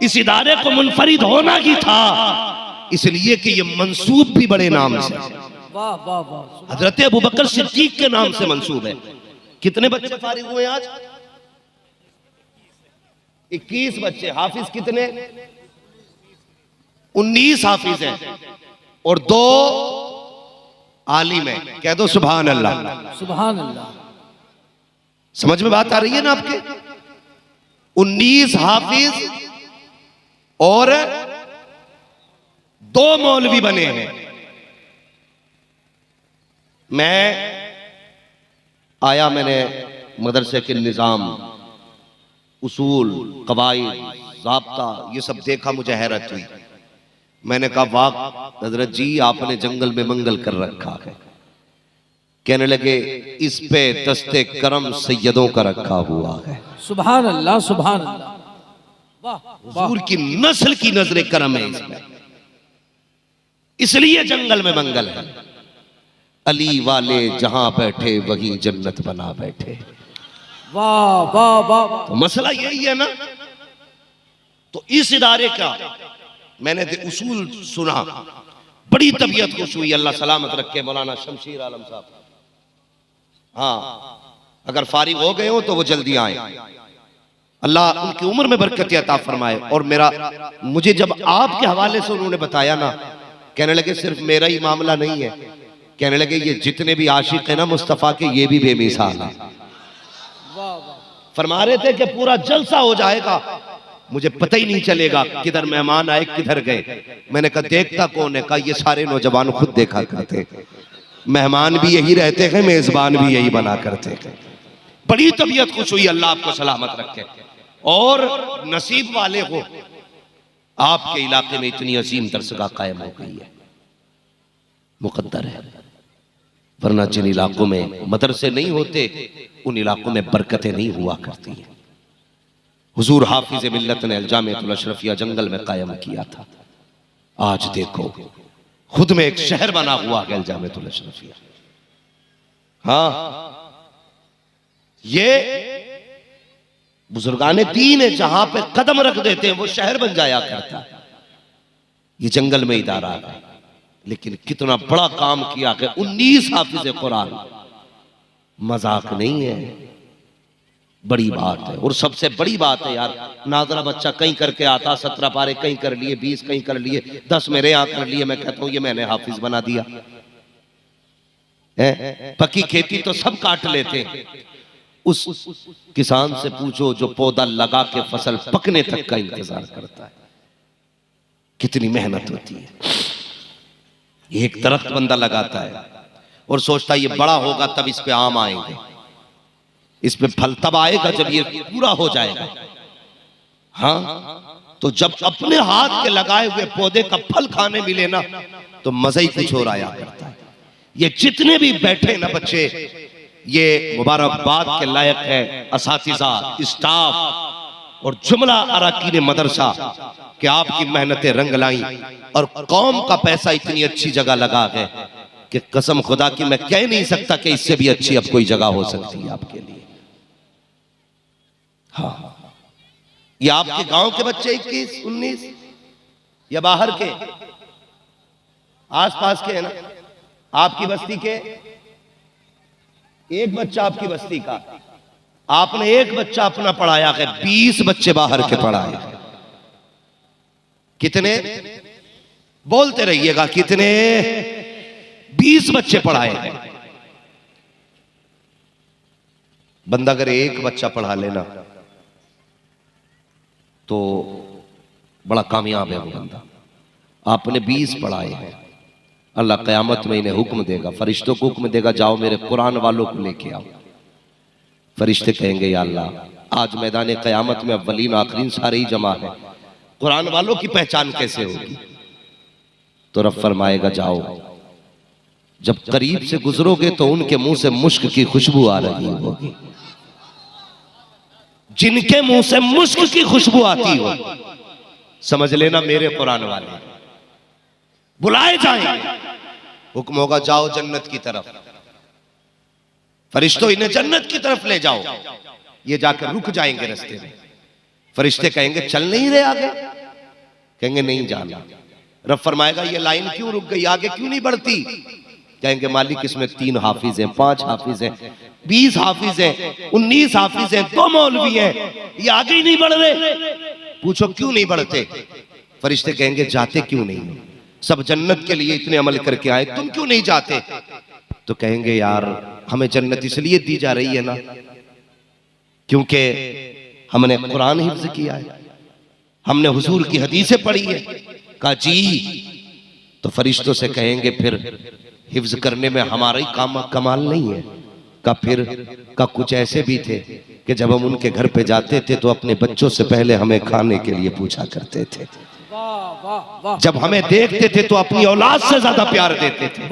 इस इदारे को मुनफरिद होना ही था, इसलिए कि ये मंसूब भी बड़े नाम से, वाह वाह वाह, हजरत अबू बकर सिद्दीक के नाम से मंसूब है। कितने बच्चे फारिग हुए आज? 21 बच्चे। हाफिज कितने? 19 हाफिज हैं और 2 आलिम है। कह दो सुभान अल्लाह, सुभान अल्लाह। समझ में बात आ रही है ना आपके? 19 हाफिज और 2 मौलवी बने हैं। मैं आया, मैंने मदरसे के निजाम, उसूल, कवायद, ज़ाब्ता ये सब देखा, मुझे हैरत हुई। मैंने कहा वाह हजरत जी, आपने जंगल में मंगल कर रखा है। कहने लगे इस पे दस्ते करम सैयदों का रखा हुआ है। सुभान अल्लाह, सुभान अल्लाह। वाह, हुजूर की नस्ल की नजरे करम है इसमें, इसलिए जंगल में मंगल है। अली वाले जहां बैठे वहीं जन्नत बना बैठे। वाह वाह वाह। तो मसला यही है ना। तो इस इदारे का मैंने उसूल सुना, बड़ी तबीयत खुश हुई। अल्लाह सलामत रखे मौलाना शमशीर आलम साहब। हाँ, अगर फारिग हो गए हो तो वो जल्दी आए, अल्लाह उनकी उम्र में बरकत अता फरमाए। और मुझे जब आपके हवाले से उन्होंने बताया ना, कहने लगे सिर्फ मेरा ही मामला नहीं है, कहने लगे ये जितने भी आशिक है ना मुस्तफा के, ये भी बेमिसाल है। फरमा रहे थे कि पूरा जलसा हो जाएगा, मुझे पता ही नहीं चलेगा किधर मेहमान आए किधर गए। मैंने कहा देखता कौन है? कहा ये सारे नौजवान खुद देखा करते, मेहमान भी यही रहते हैं, मेजबान भी यही बना करते हैं। बड़ी तबीयत खुश हुई, अल्लाह आपको सलामत रखे। और नसीब वाले हो, आपके इलाके में इतनी अजीम दरसगाह कायम हो गई है, मुकद्दर है। वरना जिन इलाकों में मदरसे नहीं होते उन इलाकों में बरकतें नहीं हुआ करती हैं। हुजूर हाफिज मिल्लत ने अल-जामिअतुल अशरफिया जंगल में कायम किया था। आज देखो खुद में एक शहर बना हुआ है अल-जामिअतुल अशरफिया। हाँ, ये बुजुर्गाने दीन है, जहां पे कदम रख देते हैं वो शहर बन जाया करता है। ये जंगल में इदारा है, लेकिन कितना बड़ा काम किया कि 19 हाफिज कुरान, मजाक नहीं है, बड़ी बात है। और सबसे बड़ी बात है यार, नाजरा बच्चा कहीं करके आता, 17 पारे कहीं कर लिए, 20 कहीं कर लिए, 10 मेरे यहां कर लिए, मैं कहता हूं ये मैंने हाफिज बना दिया है। पक्की खेती तो सब काट लेते हैं, उस किसान से पूछो जो पौधा लगा के फसल पकने तक का इंतजार करता है, कितनी मेहनत होती है। एक दरख्त बंदा लगाता है और सोचता है ये बड़ा होगा तब इस पे आम आएंगे, इस पे फल तब आएगा जब ये पूरा हो जाएगा। हाँ, तो जब अपने हाथ के लगाए हुए पौधे का फल खाने मिले ना तो मजा ही कुछ और आया करता है। ये जितने भी बैठे ना बच्चे, ये मुबारकबाद के लायक है, असातिज़ा, स्टाफ और जुमला अरकान मदरसा कि आपकी मेहनतें रंग लाई और कौम का पैसा इतनी अच्छी जगह लगा है कि कसम खुदा की मैं कह नहीं सकता कि इससे भी अच्छी अब कोई जगह हो सकती है आपके लिए। हाँ, ये आपके गांव के बच्चे 21, 19 या बाहर के, आसपास के है ना, आपकी बस्ती के एक बच्चा, आपकी बस्ती का आपने एक बच्चा अपना पढ़ाया है, 20 बच्चे बाहर के पढ़ाए। कितने बोलते रहिएगा, कितने? 20 बच्चे पढ़ाए हैं। बंदा अगर एक बच्चा पढ़ा लेना तो बड़ा कामयाब है वो बंदा। आपने 20 पढ़ाए हैं, अल्लाह क़यामत में इन्हें हुक्म देगा, फरिश्तों को हुक्म देगा, जाओ मेरे कुरान वालों को लेके आओ। फरिश्ते कहेंगे या अल्लाह आज मैदान क़यामत में अव्वलीन आखिरीन सारे ही जमा है, कुरान वालों की पहचान कैसे होगी? तो रब फरमाएगा जाओ, जब करीब से गुजरोगे तो उनके मुंह से मुश्क की खुशबू आ रही होगी। जिनके मुंह से मुश्क की खुशबू आती हो समझ लेना मेरे कुरान वाले बुलाए जाएंगे। हुक्म होगा जाओ जन्नत की तरफ, फरिश्तों इन्हें जन्नत की तरफ ले जाओ। ये जाकर रुक जाएंगे रास्ते में, फरिश्ते कहेंगे चल नहीं रहे आगे, कहेंगे नहीं जाना। रब फरमाएगा ये लाइन क्यों रुक गई, आगे क्यों नहीं बढ़ती? कहेंगे मालिक इसमें 3 हाफिज हैं, 5 हाफिज हैं, 20 हाफिज हैं, 19 हाफिज हैं, 2 मौलवी हैं, ये आगे ही नहीं बढ़ रहे। पूछो क्यों नहीं बढ़ते? फरिश्ते कहेंगे जाते क्यों नहीं, सब जन्नत के लिए इतने अमल करके आए, तुम क्यों नहीं जाते? तो कहेंगे यार हमें जन्नत इसलिए दी जा रही है ना क्योंकि हमने कुरान हिफ्ज किया है, हमने हुजूर की हदीसें पढ़ी है। कहा जी, तो फरिश्तों से कहेंगे फिर हिफ्ज करने में हमारा ही कमाल नहीं है? का फिर का कुछ ऐसे भी थे कि जब हम उनके घर पे जाते थे तो अपने बच्चों से पहले हमें खाने के लिए पूछा करते थे, जब हमें देखते थे तो अपनी औलाद से ज्यादा प्यार देते थे।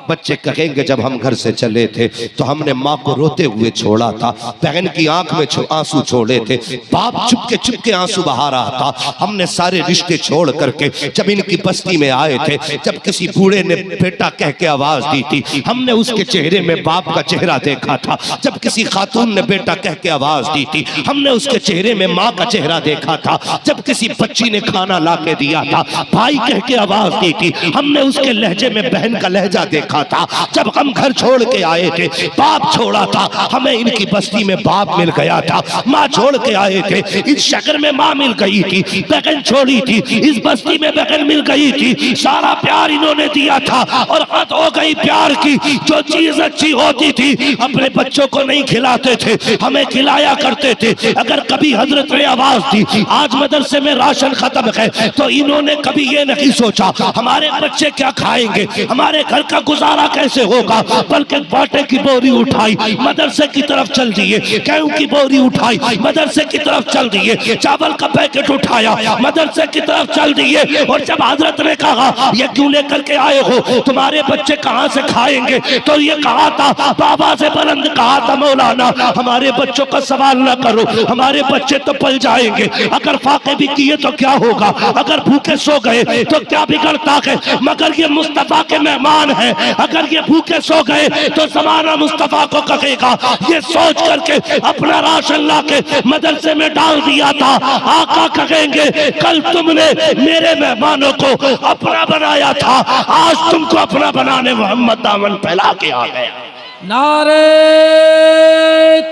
बच्चे कहेंगे जब हम घर से चले थे तो हमने माँ को रोते हुए छोड़ा था, बहन की आंख में आंसू छोड़े थे, बाप चुपके आंसू बहा रहा था, हमने सारे रिश्ते छोड़ करके जब इनकी बस्ती में आए थे, जब किसी बूढ़े ने बेटा कह के आवाज दी थी हमने उसके चेहरे में बाप का चेहरा देखा था, जब किसी खातून ने बेटा कह के आवाज दी थी हमने उसके चेहरे में माँ का चेहरा देखा था, जब किसी बच्ची ने खाना ला के दिया था भाई कह के आवाज दी थी हमने उसके लहजे में बहन का लहजा देखा था, जब हम घर छोड़ के आए थे बाप छोड़ा था हमें इनकी बस्ती में बाप मिल गया था, माँ छोड़ के आए थे इस शहर में माँ मिल गई थी, बहन छोड़ी थी इस बस्ती में बहन मिल गई थी, सारा प्यार इन्होंने दिया था और हद हो गई प्यार की। जो चीज अच्छी होती थी अपने बच्चों को नहीं खिलाते थे, हमें खिलाया करते थे। अगर कभी हजरत ने आवाज दी आज मदरसे में राशन खत्म है, तो इन्होंने कभी ये नहीं सोचा हमारे बच्चे क्या खाएंगे, हमारे घर का गुजारा कैसे होगा, बल्कि बाटे की बोरी उठाई मदरसे की तरफ चल दिए, गेहूं की बोरी उठाई मदरसे की तरफ चल दिए, चावल का पैकेट उठाया मदरसे की तरफ चल दिए। और जब हजरत ने कहा ये क्यों लेकर के आए हो, तुम्हारे बच्चे कहां से खाएंगे, तो ये कहा था बाबा से बुलंद कहा था मौलाना हमारे बच्चों का सवाल ना करो, हमारे बच्चे तो पल जाएंगे, अगर फाके भी किए तो क्या होगा, अगर भूखे सो गए तो क्या बिगड़ता है, मगर ये मुस्तफा के मेहमान हैं, अगर ये भूखे सो गए तो जमाना मुस्तफा को कहेगा। ये सोच करके अपना राशन ला के मदरसे में डाल दिया था। आका कहेंगे कल तुमने मेरे मेहमानों को अपना बनाया था, आज तुमको अपना बनाने मोहम्मद दामन फैला के आ गया। नारे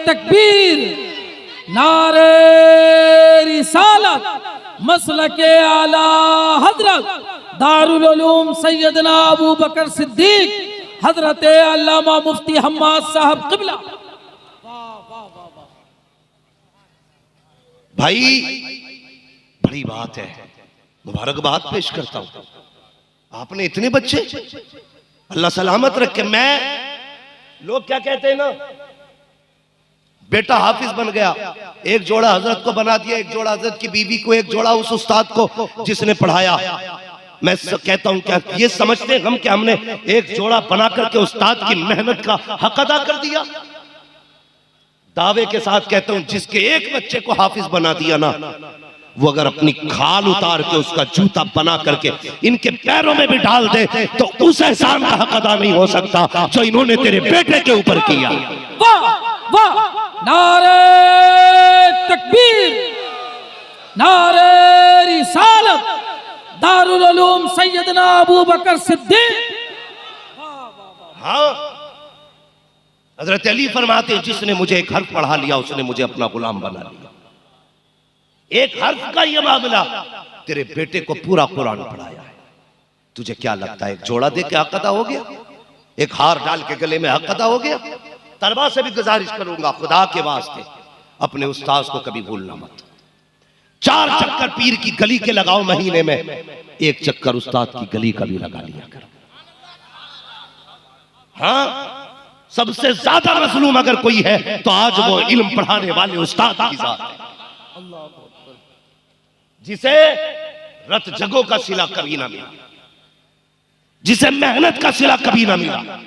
तकबीर, नारे रिसालत, मसलके आला हजरत दारुल उलूम सैयदना अबू बकर सिद्दीक हजरत अल्लामा मुफ्ती हम्माद साहब क़िबला। भाई बड़ी बात है, मुबारकबाद पेश करता हूं, आपने इतने बच्चे, अल्लाह सलामत रखे। मैं लोग क्या कहते हैं ना, बेटा हाफिज बन गया, एक जोड़ा हजरत को बना दिया, एक जोड़ा हजरत की बीवी को, एक जोड़ा उस उस्ताद को जिसने पढ़ाया। मैं कहता हूं क्या ये समझते हैं हम कि हमने एक जोड़ा बना करके उस्ताद की मेहनत का हक अदा कर दिया? दावे के साथ कहता हूं जिसके एक बच्चे को हाफिज बना दिया ना, वो अगर अपनी खाल उतार के उसका जूता बना करके इनके पैरों में भी डाल दे तो उस एहसान का हक अदा नहीं हो सकता जो इन्होंने तेरे बेटे के ऊपर किया। वाह वाह, नारे तकबीर, नारे रिसालत, दारुल उलूम सैयदना अबू बकर सिद्दीक। हाँ, हजरत अली फरमाते हैं जिसने मुझे एक हर्फ पढ़ा लिया उसने मुझे अपना गुलाम बना लिया। एक हर्फ का ये मामला, तेरे बेटे को पूरा कुरान पढ़ाया है, तुझे क्या लगता है एक जोड़ा दे के हक अदा हो गया, एक हार डाल के गले में हक अदा हो गया? तलबा से भी गुजारिश करूंगा खुदा के वास्ते अपने उस्ताद को कभी भूलना मत। 4 चक्कर पीर की गली के लगाओ महीने में, एक चक्कर उस्ताद की गली का भी लगा लिया करो। हाँ, सबसे ज्यादा मजलूम अगर कोई है तो आज वो इल्म पढ़ाने वाले उस्ताद की जात है, जिसे रत जगों का सिला कभी ना मिला, जिसे मेहनत का सिला कभी ना मिला,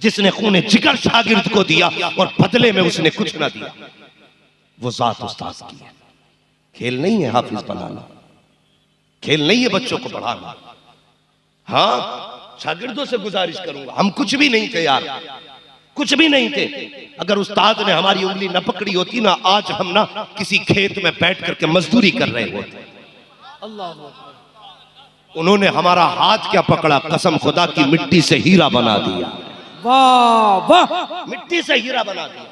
जिसने खूने जिगर शागिर्द को दिया और बदले में उसने कुछ ना दिया, वो जात उस्ताद की है। खेल नहीं है हाफिज बनाना, खेल नहीं है बच्चों को पढ़ाना। हाँ, शागिर्दों से गुजारिश करूंगा, हम कुछ भी नहीं थे यार, कुछ भी नहीं थे। अगर उस्ताद ने हमारी उंगली न पकड़ी होती ना, आज हम ना किसी खेत में बैठ करके मजदूरी कर रहे होते। उन्होंने हमारा हाथ क्या पकड़ा, कसम खुदा की मिट्टी से हीरा बना दिया। वाह वाह, मिट्टी से हीरा बना दिया।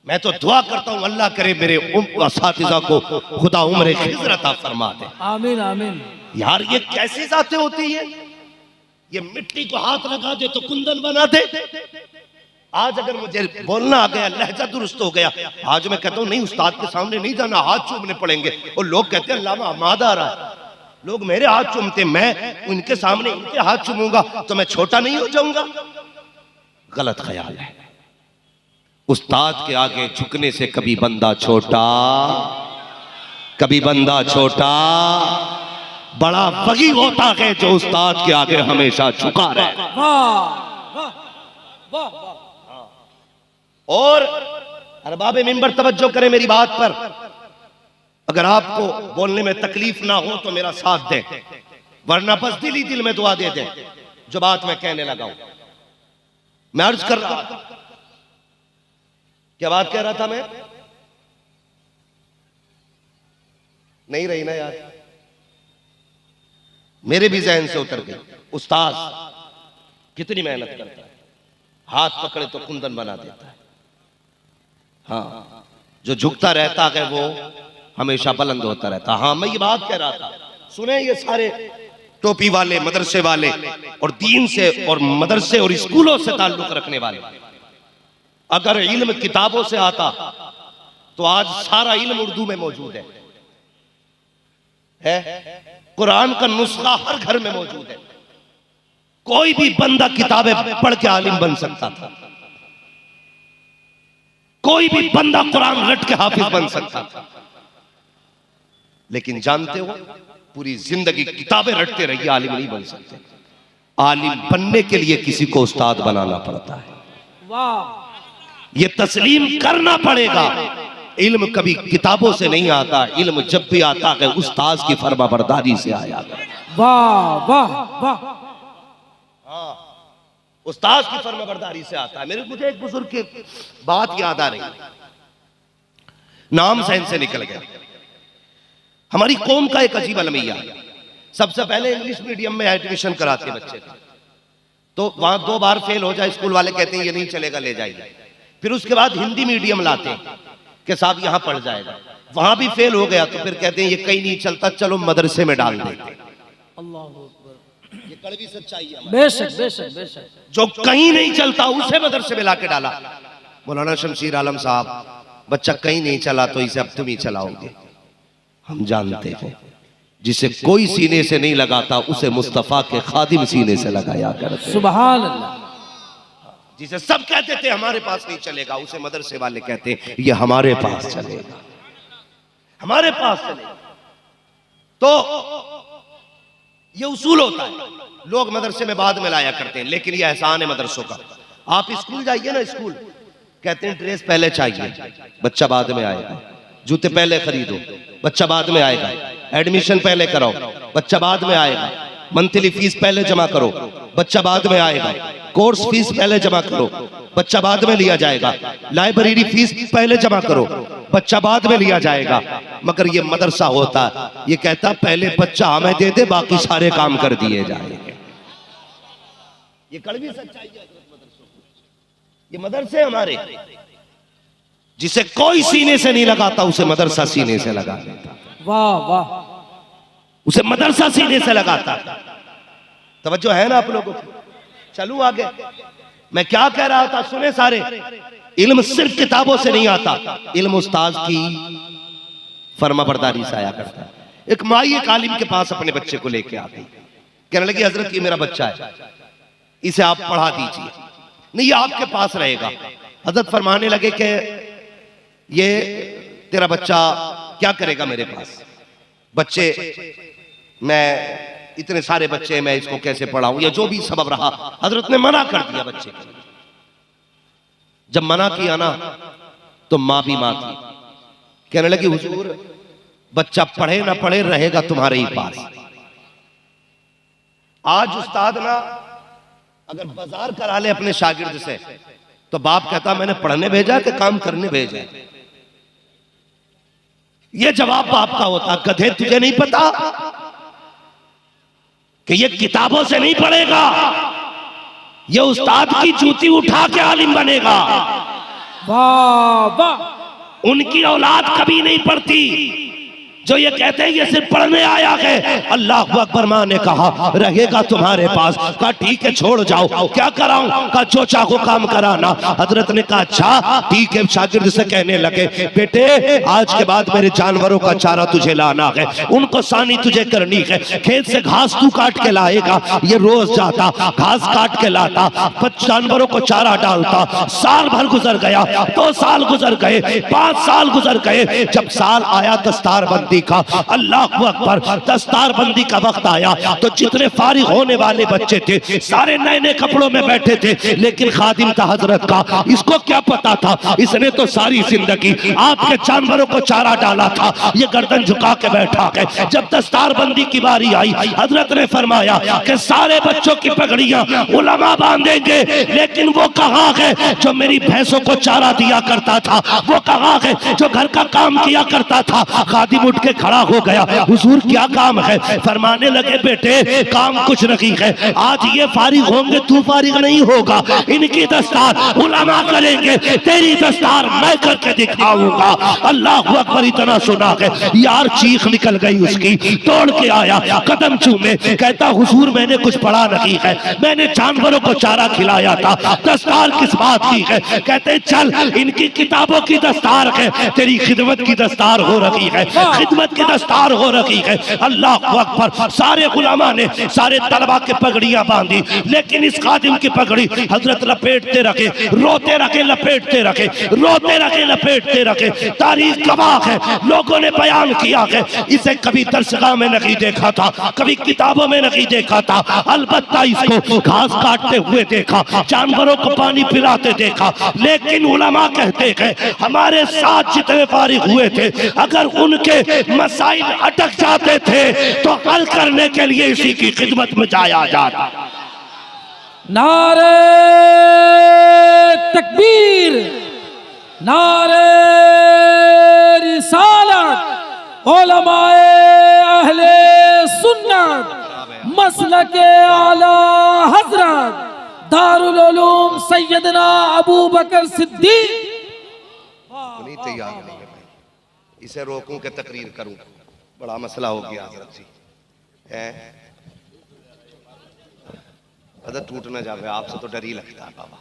मैं तो दुआ करता हूं अल्लाह करे मेरे असातिज़ा को खुदा उम्र खिज़र अता फरमा दे। आमीन आमीन। यार ये कैसी जातें होती है, ये मिट्टी को हाथ लगा दे तो कुंदन बना दे। आज अगर मुझे बोलना आ गया, लहजा दुरुस्त हो गया, आज मैं कहता हूं नहीं उस्ताद के सामने नहीं जाना, हाथ चूमने पड़ेंगे। और लोग कहते हैं अल्लामा अहमद आ रहा है, लोग मेरे हाथ चूमते, मैं उनके सामने इनके हाथ चूमूंगा तो मैं छोटा नहीं हो जाऊंगा? गलत ख्याल है। उस्ताद के आगे झुकने से कभी बंदा छोटा, कभी बंदा छोटा, बड़ा वही होता है जो उस्ताद के आगे हमेशा झुका रहे। और अरबाब मिंबर तवज्जो करें मेरी बात पर, अगर आपको बोलने में तकलीफ ना हो तो मेरा साथ दें, वरना बस दिल ही दिल में दुआ दे दें जो बात मैं कहने लगा हूं। मैं अर्ज कर रहा था, क्या बात कह रहा था मैं? नहीं रही ना यार, मेरे भी जहन से उतर गई। उस्ताद कितनी मेहनत करता है, हाथ पकड़े तो कुंदन बना देता है। हाँ, जो झुकता रहता है वो हमेशा बुलंद होता रहता। हाँ, मैं ये बात कह रहा था, सुने ये सारे टोपी वाले, मदरसे वाले और दीन से और मदरसे और स्कूलों से ताल्लुक रखने वाले, अगर इल्म किताबों से आता तो आज सारा इल्म उर्दू में मौजूद है। है। कुरान का नुस्खा हर घर में मौजूद है। कोई भी बंदा किताबें पढ़ के आलिम बन सकता था, कोई भी बंदा कुरान रट के हाफिज बन सकता था। लेकिन जानते हो, पूरी जिंदगी किताबें रटते रहिए, आलिम नहीं बन सकते। आलिम बनने के लिए किसी को उस्ताद बनाना पड़ता है। वाह, ये तस्लीम करना पड़ेगा। इल्म कभी किताबों से नहीं आता, इल्म जब भी आता है उस्ताद की फरमाबरदारी से आया। वाह वाह वाह, उस्ताद की फरमाबरदारी से आता है। मुझे एक बुजुर्ग की बात याद आ रही, नाम सहन से निकल गया। हमारी कौम का एक अजीब अलमिया, सबसे पहले इंग्लिश मीडियम में एडमिशन कराते बच्चे को, तो वहां 2 बार फेल हो जाए, स्कूल वाले कहते हैं ये नहीं चलेगा, ले जाइए। फिर उसके बाद हिंदी मीडियम लाते हैं कि साहब यहां पढ़ जाएगा, वहां भी फेल हो गया तो फिर कहते हैं ये कहीं नहीं चलता, चलो मदरसे में डाल देते। अल्लाह अकबर, ये कड़वी सच्चाई है। बेशक बेशक बेशक। जो कहीं नहीं चलता उसे मदरसे में लाके डाला। मौलाना शमशीर आलम साहब, बच्चा कहीं नहीं चला तो इसे अब तुम ही चलाओगे। हम जानते हैं जिसे कोई सीने से नहीं लगाता उसे मुस्तफा के खादिम सीने से लगाया करते। सुभान अल्लाह। जिसे सब कहते थे हमारे पास नहीं चलेगा, उसे मदरसे वाले कहते ये हमारे पास चलेगा, हमारे पास चलेगा। तो ये उसूल होता है, लोग मदरसे में बाद में लाया करते हैं, लेकिन ये एहसान है मदरसों का। आप स्कूल जाइए ना, स्कूल कहते हैं ड्रेस पहले चाहिए, बच्चा बाद में आएगा। जूते पहले खरीदो, बच्चा बाद में आएगा। एडमिशन पहले कराओ, बच्चा बाद में आएगा। मंथली फीस पहले जमा करो, बच्चा बाद में आएगा। कोर्स फीस पहले जमा करो, बच्चा बाद में लिया जाएगा। लाइब्रेरी फीस पहले जमा करो, बच्चा बाद में लिया जाएगा। मगर ये मदरसा होता, ये कहता पहले बच्चा हमें दे दे, बाकी सारे काम कर दिए जाएंगे। ये कड़वी सच्चाई है। ये मदरसे हमारे, जिसे कोई सीने से नहीं लगाता उसे मदरसा सीने से लगा देता। वाह वाह, उसे मदरसा सीने से लगाता। तवज्जो है ना आप लोगों को? चलूं आगे। मैं क्या कह रहा था, सुने सारे। इल्म सिर्फ किताबों से नहीं आता, इल्म उस्ताद की फरमाबरदारी से आया करता है। एक माई एक आलिम के पास अपने बच्चे को लेके आती, कहने लगी हजरत ये मेरा बच्चा है, इसे आप पढ़ा दीजिए। नहीं, ये आपके पास रहेगा। हजरत फरमाने लगे कि ये तेरा बच्चा क्या करेगा मेरे पास? बच्चे, मैं इतने सारे बच्चे, मैं इसको कैसे पढ़ाऊं, या जो भी सबब रहा। हजरत ने मना कर दिया बच्चे को। जब मना किया ना तो मां भी मां थी, कहने लगी हुजूर बच्चा पढ़े ना पढ़े रहेगा तुम्हारे ही पास। आज उस्ताद ना अगर बाजार करा ले अपने शागिर्द से तो बाप कहता मैंने पढ़ने भेजा कि काम करने भेजा। ये जवाब बाप का होता, गधे तुझे नहीं पता कि ये किताबों से नहीं पढ़ेगा, ये उस्ताद की जूती उठा के आलिम बनेगा। वाह वाह, उनकी औलाद कभी नहीं पढ़ती। जो ये कहते हैं ये सिर्फ पढ़ने आया है, अल्लाह अकबर। मां ने कहा रहेगा तुम्हारे पास। कहा ठीक है छोड़ जाओ, क्या कराऊं? कहा जो चाहो काम कराना। हजरत ने कहा अच्छा ठीक है। शागिर्द से कहने लगे बेटे आज के बाद मेरे जानवरों का चारा तुझे लाना है, उनको सानी तुझे करनी है। खेत से घास तू काट के लाएगा। ये रोज जाता घास काट के लाता, जानवरों को चारा डालता। साल भर गुजर गया, 2 साल गुजर गए, 5 साल गुजर गए। जब साल आया दस्तार बंदी का, अल्लाह अकबर, दस्तार बंदी का वक्त आया तो जितने फारिग होने वाले बच्चे थे सारे नए नए कपड़ों में बैठे थे। लेकिन खादिम था हजरत का, इसको क्या पता था, इसने तो सारी जिंदगी आपके जानवरों को चारा डाला था। ये गर्दन झुका के बैठा है। जब दस्तार बंदी की बारी आई, हजरत ने फरमाया कि सारे बच्चों की पगड़ियां उलमा बांधेंगे, लेकिन वो कहाँ है जो मेरी भैंसों को चारा दिया करता था? वो कहाँ है जो घर का काम किया करता था? खादिम उठ के खड़ा हो गया, हुजूर क्या काम है? फरमाने लगे बेटे काम कुछ नहीं है, आज ये फारिग होंगे तू फारिग नहीं होगा। इनकी दस्तार उलमा करेंगे, तेरी दस्तार मैं करके दिखाऊंगा। अल्लाह अकबर। इतना सुना है यार चीख निकल गई उसकी, तोड़ के आया, कदम चूमे, कहता हुजूर मैंने कुछ पढ़ा नहीं है, मैंने जानवरों को चारा खिलाया था। दस्तार किस बात की है? कहते चल इनकी किताबों की दस्तार है, तेरी खिदमत की दस्तार हो रही है। खिदमत की दस्तार हो रखी है। अल्लाह अकबर। सारे उलमा ने सारे तलबा के पगड़ियां बांधी, लेकिन इस खादिम की पगड़ी हजरत लपेटते रखे, रोते रखे, लपेटते रखे, रोते रखे, लपेटते रखे। तारीख गवाह है, लोगों ने बयान किया है इसे कभी दरसगाह में नहीं देखा था, कभी किताबों में नहीं देखा था, अलबत्ता इसको घास काटते हुए देखा, जानवरों को पानी पिलाते देखा। लेकिन उलमा कहते हैं हमारे साथ जितने फारिग हुए थे, अगर उनके मसाइल अटक जाते थे तो हल करने के लिए इसी की खिदमत में जाया जाता। नारे तकबीर, नारे रिसालत, उलमाए अहले सुन्नत, मसलके आला हजरत दारुल उलूम सैयदना अबू बकर सिद्दीक। नहीं तैयार नहीं है भाई, इसे रोकूं के तकरीर करूं, बड़ा मसला हो गया हजरत जी। अदर टूट ना जावे, आपसे तो डर ही लगता है बाबा।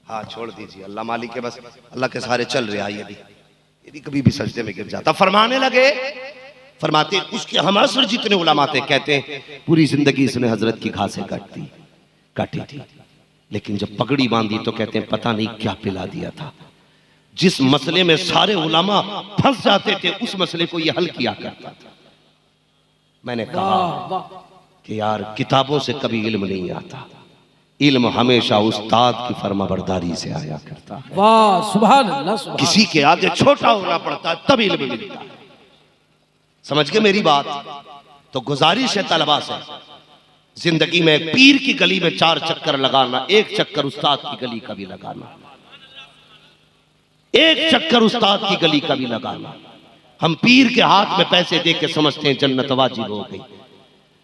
हाँ छोड़ दीजिए, अल्लाह मालिक के, बस अल्लाह के सहारे चल रहा है। ये भी कभी भी सजदे में गिर जाता। फरमाने लगे, फरमाते उसके हम असर जितने उलमा थे कहते हैं पूरी जिंदगी इसने हजरत की घासें काटी थी, लेकिन जब पगड़ी बांधी तो कहते हैं पता नहीं क्या पिला दिया था। जिस मसले में सारे उलमा फंस जाते थे उस मसले को ये हल किया करता था। मैंने कहा कि यार किताबों से कभी इल्म नहीं आता, इल्म हमेशा उस्ताद की फरमाबरदारी से आया करता है। वाह सुभान अल्लाह, सुभान। किसी के आगे छोटा होना पड़ता है तब इल्म मिलता है। समझ के मेरी बात? तो गुजारिश है तलबा से, जिंदगी में पीर की गली में 4 चक्कर लगाना, एक चक्कर उस्ताद की गली का भी लगाना, एक चक्कर उस्ताद की गली का भी लगाना। हम पीर के हाथ में पैसे दे के समझते हैं जन्नत वाजिब हो गई।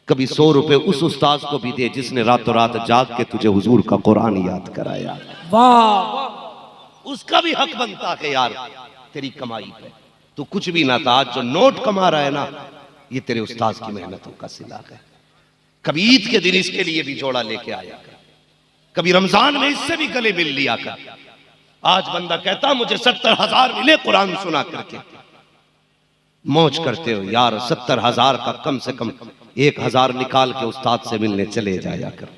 कभी 100 रुपए उस उस्ताद को भी दे जिसने रातों रात जाग के तुझे हुजूर का कुरान याद कराया। वाह, उसका भी हक बनता है यार तेरी कमाई पे। तू कुछ भी ना था, आज जो नोट कमा रहा है ना, ये तेरे उस्ताद की मेहनतों का सिला है। कभी ईद के दिन इसके लिए भी जोड़ा लेके आया कर, कभी रमजान में इससे भी गले मिल लिया कर। आज बंदा कहता मुझे 70,000 मिले कुरान सुना करके। मौज करते हो यार, 70,000 का कम से कम 1,000 निकाल के उस्ताद से मिलने चले जाया कर।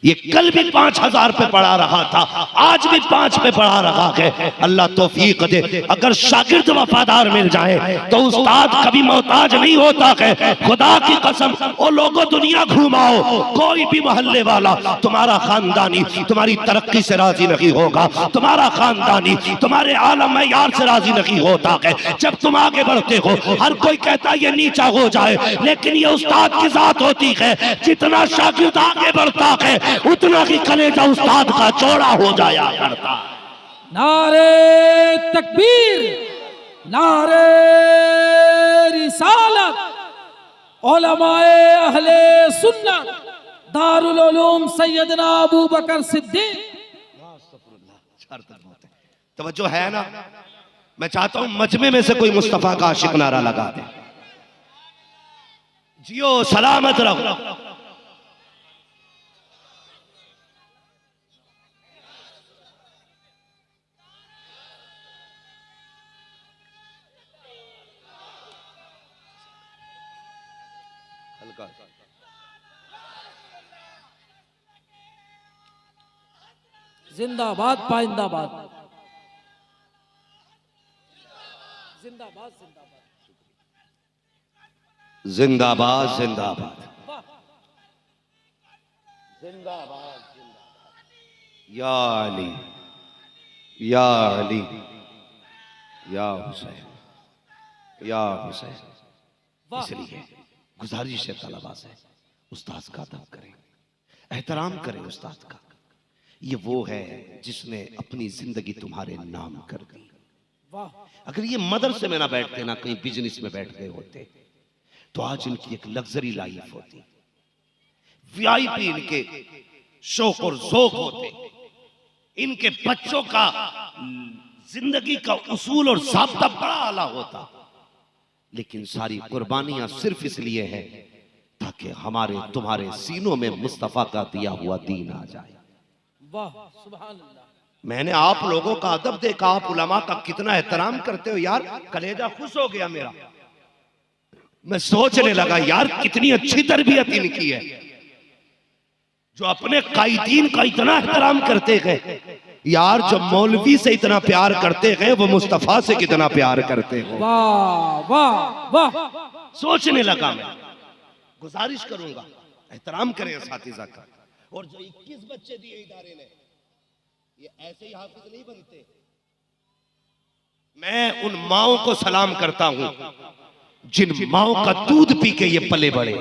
ये कल भी 5,000 पे पढ़ा रहा था, आज भी 5 पे पढ़ा रहा है। अल्लाह तौफीक दे, अगर शागिर्द वफादार मिल जाए तो उस्ताद कभी मोहताज नहीं होता है। खुदा की कसम, ओ लोगों दुनिया घुमाओ, कोई भी मोहल्ले वाला तुम्हारा खानदानी तुम्हारी तरक्की से राजी नहीं होगा, तुम्हारा खानदानी तुम्हारे आलम यार से राजी नहीं होता है। जब तुम आगे बढ़ते हो हर कोई कहता है ये नीचा हो जाए, लेकिन ये उस्ताद की जात होती है। जितना शागिर्द आगे बढ़ता है उतना ही कलेजा उस्ताद का चौड़ा हो जाया करता। नारे तकबीर, नारे रिसालत, उलमाए अहले सुन्नत दारुल उलूम सैयदना अबू बकर सिद्दीक। तवज्जो है ना? मैं चाहता हूं मजमे में से कोई मुस्तफा का आशिक नारा लगा दे। जियो सलामत रहो। जिंदाबाद पाइंदाबाद, जिंदाबाद जिंदाबाद जिंदाबाद जिंदाबाद जिंदाबाद या अली या अली या हुसैन या हुसैन। इसलिए गुजारिश है तलबा से, उस्ताद का अदब करें, एहतराम करें उस्ताद का। ये वो है जिसने अपनी जिंदगी तुम्हारे नाम कर दी। अगर ये मदरसे में ना बैठते, ना कहीं बिजनेस में बैठ गए होते, तो आज इनकी एक लग्जरी लाइफ होती, वीआईपी इनके शौक और ज़ौक होते, इनके बच्चों का जिंदगी का उसूल और ज़ाब्ता बड़ा आला होता। लेकिन सारी कुर्बानियां सिर्फ इसलिए है ताकि हमारे तुम्हारे सीनों में मुस्तफा का दिया हुआ दीन आ जाए। वाह सुभान अल्लाह। मैंने आप लोगों का अदब देखा, आप उलमा का कितना एहतराम करते हो यार, कलेजा खुश हो गया मेरा। मैं सोचने लगा यार कितनी अच्छी तरबियत इनकी है, जो अपने कायदीन का इतना एहतराम करते गए। यार जो मौलवी से इतना प्यार करते गए वो मुस्तफा से कितना प्यार करते हो। वाह वाह वाह। सोचने लगा मैं, गुजारिश करूंगा एहतराम करें असातिज़ा का। और जो 21 बच्चे दिए इदारे ने, ये ऐसे ही हाफिज नहीं बनते। मैं उन माओं को सलाम करता हूं जिन माओं का दूध पी के ये पले बड़े।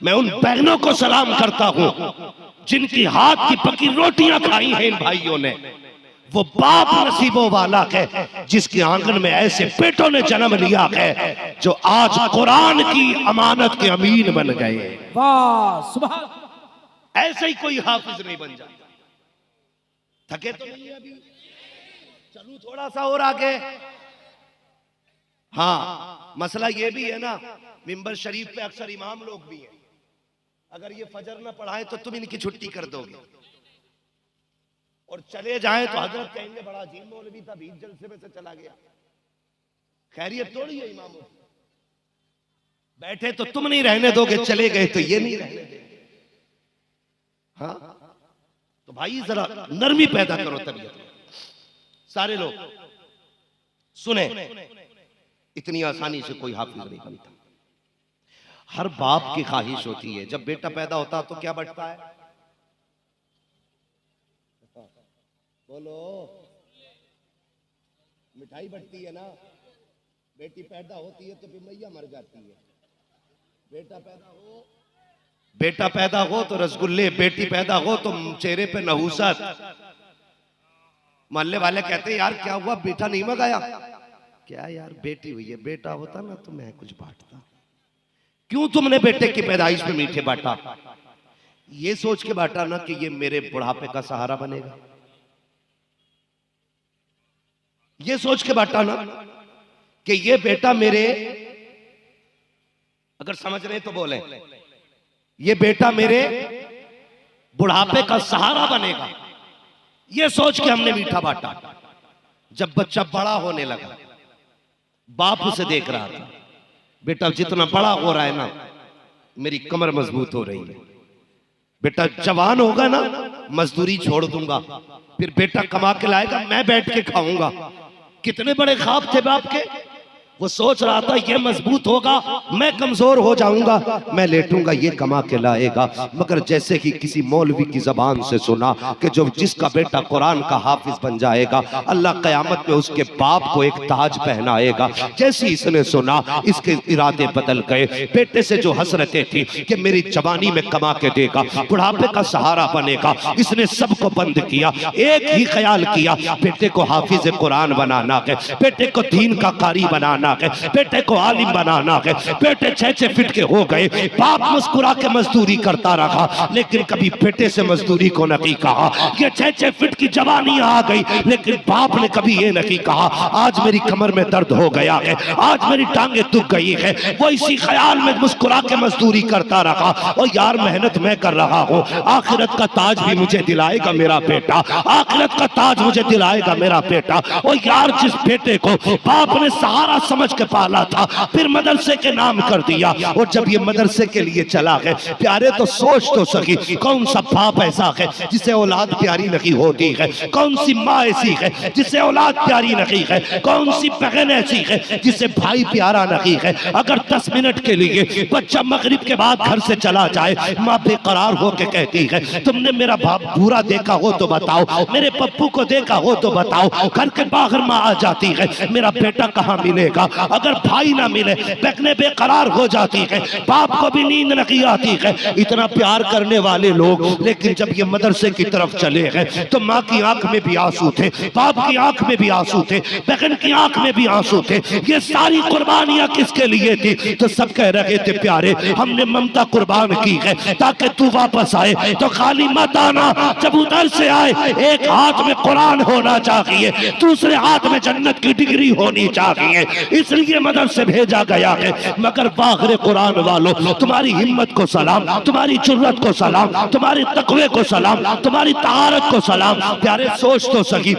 मैं उन बहनों को सलाम करता हूं जिनकी हाथ की पकी रोटियां खाई हैं इन भाइयों ने। वो बाप नसीबों वाला है जिसके आंगन में ऐसे बेटों ने जन्म लिया है जो आज कुरान की अमानत के अमीन बन गए। वाह सुभान। ऐसे ही कोई हाफिज नहीं बन जाता। थके तो नहीं अभी, चलूं थोड़ा सा और आगे। हाँ, मसला ये भी है ना, मिंबर शरीफ पे अक्सर इमाम लोग भी हैं। अगर ये फजर ना पढ़ाए तो तुम इनकी छुट्टी कर दोगे, और चले जाए तो हजरत कहेंगे बड़ा अजीम मौलवी था, बीच जलसे में से चला गया। खैरियत थोड़ी है इमामों की। बैठे तो तुम नहीं रहने दोगे, चले गए तो ये नहीं रहने देंगे। हाँ, तो भाई जरा नरमी पैदा करो तबीयत में। सारे लोग सुने, इतनी आसानी से कोई हाफिज नहीं बनता। हर बाप की ख्वाहिश होती है जब बेटा पैदा होता तो क्या बचता है? बोलो, मिठाई बटती है ना। बेटी पैदा होती है तो फिर मैया मर जाती है। बेटा पैदा हो तो रसगुल्ले, बेटी पैदा हो तो चेहरे पे नहूसत। मोहल्ले वाले कहते हैं यार क्या हुआ, बेटा नहीं मंगाया? क्या यार बेटी हुई है, बेटा होता ना तो मैं कुछ बांटता। क्यों तुमने बेटे की पैदाइश में मीठे बांटा? ये सोच के बांटा ना कि ये मेरे बुढ़ापे का सहारा बनेगा। ये सोच के बांटा ना कि ये बेटा मेरे, अगर समझ रहे तो बोले, ये बेटा मेरे बुढ़ापे का सहारा बनेगा। ये सोच के हमने मीठा बांटा। जब बच्चा बड़ा होने लगा, बाप उसे देख रहा था, बेटा जितना बड़ा हो रहा है ना मेरी कमर मजबूत हो रही है। बेटा जवान होगा ना मजदूरी छोड़ दूंगा, फिर बेटा कमा के लाएगा, मैं बैठ के खाऊंगा। कितने बड़े ख्वाब थे बाप के। वो सोच रहा था ये मजबूत होगा, मैं कमजोर हो जाऊंगा, मैं लेटूंगा, ये कमा के लाएगा। मगर जैसे ही किसी मौलवी की जबान से सुना कि जो जिसका बेटा कुरान का हाफिज बन जाएगा, अल्लाह कयामत में उसके बाप को एक ताज पहनाएगा, जैसे इसने सुना इसके इरादे बदल गए। बेटे से जो हसरतें थी कि मेरी जवानी में कमा के देगा, बुढ़ापे का सहारा बनेगा, इसने सबको बंद किया। एक ही ख्याल किया, बेटे को हाफिज कुरान बनाना है, बेटे को दीन का कारी बनाना है, बेटे को आलिम बनाना है। बेटे 6-6 फीट के हो गए, बाप मुस्कुरा के मजदूरी करता रहा, लेकिन कभी बेटे से मजदूरी को नहीं कहा। ये 6-6 फीट की जवानी आ गई, लेकिन बाप ने कभी ये नहीं कहा आज मेरी कमर में दर्द हो गया है, आज मेरी टांगे दुख गई है। वो इसी ख्याल में मुस्कुरा के मजदूरी करता रहा। और यार मेहनत मैं कर रहा हूँ, आखिरत का ताज भी मुझे दिलाएगा मेरा बेटा, आखिरत का ताज मुझे दिलाएगा मेरा बेटा। और यार जिस बेटे को बाप ने सहारा समझ के पाला था, फिर मदरसे के नाम कर दिया। और जब ये मदरसे के लिए चला है, प्यारे तो सोच तो सकी, कौन सा बाप ऐसा है जिसे औलाद प्यारी नहीं होती है? कौन सी माँ ऐसी है जिसे औलाद प्यारी नहीं है? कौन सी बहन ऐसी है जिसे भाई प्यारा नहीं है? अगर 10 मिनट के लिए बच्चा मगरिब के बाद घर से चला जाए, माँ बेकरार होकर कहती है तुमने मेरा बाप बुरा देखा हो तो बताओ, मेरे पप्पू को देखा हो तो बताओ। घर के बाहर माँ आ जाती है, मेरा बेटा कहाँ मिलेगा? अगर भाई ना मिले बहनें बेकरार हो जाती है, बाप को भी नींद नहीं आती है। इतना प्यार करने वाले लोग, लेकिन जब ये मदरसे की तरफ चले गए तो माँ की आंख में भी आंसू थे, बाप की आंख में भी आंसू थे, बहन की आंख में भी आंसू थे। ये सारी कुर्बानियां किसके लिए थी? तो सब कह रहे थे प्यारे हमने ममता कुर्बान की है ताकि तू वापस आए। तो खाली मत आना, जब उधर से आए एक हाथ में कुरान होना चाहिए, दूसरे हाथ में जन्नत की डिग्री होनी चाहिए। इसलिए मदरसे भेजा गया है। मगर बाहर कुरान वालों, तुम्हारी हिम्मत को सलाम, तुम्हारी जुर्रत को सलाम, तुम्हारी तकवे को सलाम, तुम्हारी तहारत को सलाम। प्यारे सोच तो सही,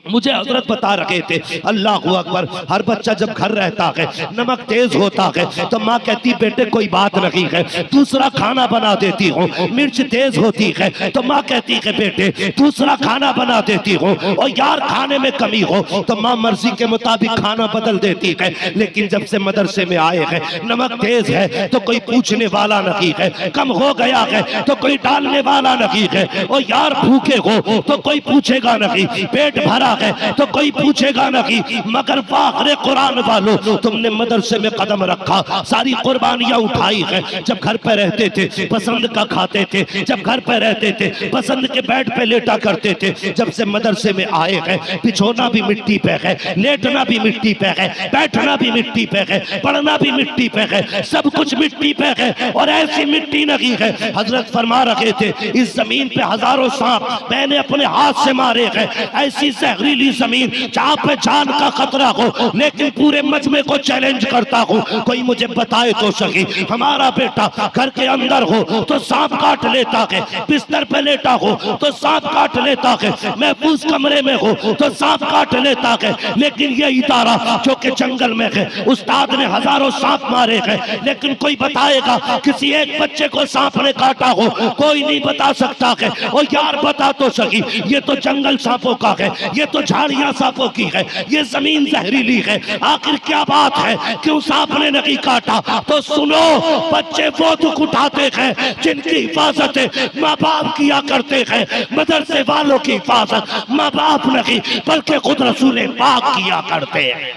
मुझे हजरत बता रहे थे, अल्लाह अकबर, हर बच्चा जब घर रहता है, नमक तेज होता है तो माँ कहती बेटे कोई बात नहीं है, दूसरा खाना बना देती हूँ। मिर्च तेज होती है तो माँ कहती है बेटे दूसरा खाना बना देती हूँ। और यार खाने में कमी हो तो माँ मर्जी के मुताबिक खाना बदल देती है। लेकिन जब से मदरसे में आए हैं, नमक तेज है तो कोई पूछने वाला नहीं है, कम हो गया है तो कोई डालने वाला नहीं है। और यार भूखे हो तो कोई पूछेगा नहीं, पेट भरा है तो कोई पूछेगा नहीं। मगर बाहर कुरान वालों, तुमने मदरसे में कदम रखा, सारी कुर्बानियां उठाई है। जब घर पे रहते थे पसंद का खाते थे, जब घर पे रहते थे पसंद के बेड पे लेटा करते थे। जब से मदरसे में आए हैं, बिछोना भी मिट्टी पे है, लेटना भी मिट्टी पे है, बैठना भी मिट्टी पे है, पढ़ना भी मिट्टी पे है, सब कुछ मिट्टी पे है। और ऐसी मिट्टी नहीं है, हजरत फरमा रखे थे इस जमीन पे हजारों सांप मैंने अपने हाथ से मारे हैं। ऐसी जहरीली जमीन जहाँ पे जान का खतरा हो, लेकिन पूरे मजमे को चैलेंज करता हूँ, कोई मुझे बताए तो सही। हमारा बेटा घर के अंदर हो तो सांप काट लेता है, बिस्तर पे लेटा हो तो सांप काट लेता है, महफूज कमरे में हो तो सांप काट लेता है। लेकिन ये इदारा जो कि जंगल में है, उस्ताद ने हजारों सांप मारे हैं, लेकिन कोई बताएगा किसी एक बच्चे को सांप ने काटा हो? कोई नहीं बता सकता है। और यार बता तो सही, ये तो जंगल सांपों का है, ये तो झाड़ियां सांपों की है, ये जमीन जहरीली है। आखिर क्या बात है, क्यों सांप ने नहीं काटा? तो सुनो, बच्चे वो दुख उठाते हैं जिनकी हिफाजत माँ बाप किया करते हैं। मदरसे वालों की हिफाजत माँ बाप नहीं बल्कि खुद रसूल पाक किया करते हैं।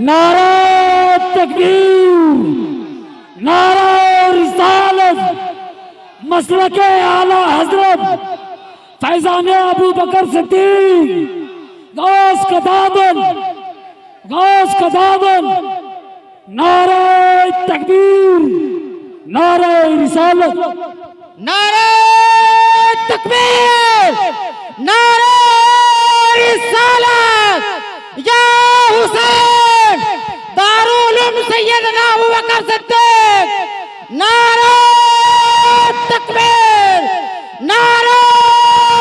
नारा तकबीर, नारा रिसालत, मसलके आला हजरत फैजान अबू बकर सिद्दीक, गौस का दामन, गौस का दामन। नारा तकबीर, नारा रिसालत, नारे तकबीर, नारे रिसालत, या हुसैन दारुल उलूम सैयदना अबू बकर सिद्दीक। नारे तकबीर, नारे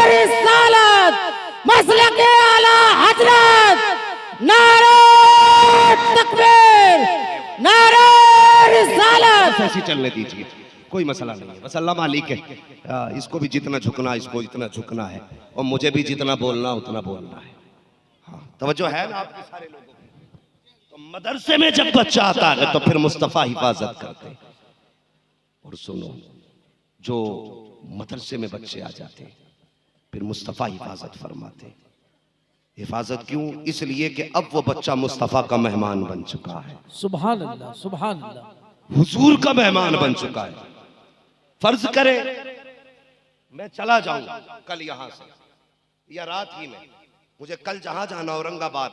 रिसालत, मसलके आला हजरत। नारे तकबीर, नारे रिसालत। ऐसी चलने दीजिए, कोई मसला नहीं है, बस अल्लाह मालिक है। इसको भी जितना झुकना, इसको इतना झुकना है, और मुझे भी जितना बोलना उतना बोलना है। हाँ, तवज्जो है ना आपके सारे लोगों को? तो मदरसे में जब बच्चा आता है तो फिर मुस्तफा हिफाजत करते हैं। और सुनो, जो मदरसे में बच्चे आ जाते हैं फिर मुस्तफा हिफाजत फरमाते हैं। हिफाजत क्यों? इसलिए कि अब वो बच्चा मुस्तफा का मेहमान बन चुका है। सुभान अल्लाह, सुभान अल्लाह। हुजूर का मेहमान बन चुका है। फर्ज करे मैं चला जाऊं कल यहां से, या रात ही में, मुझे कल जहां जाना औरंगाबाद,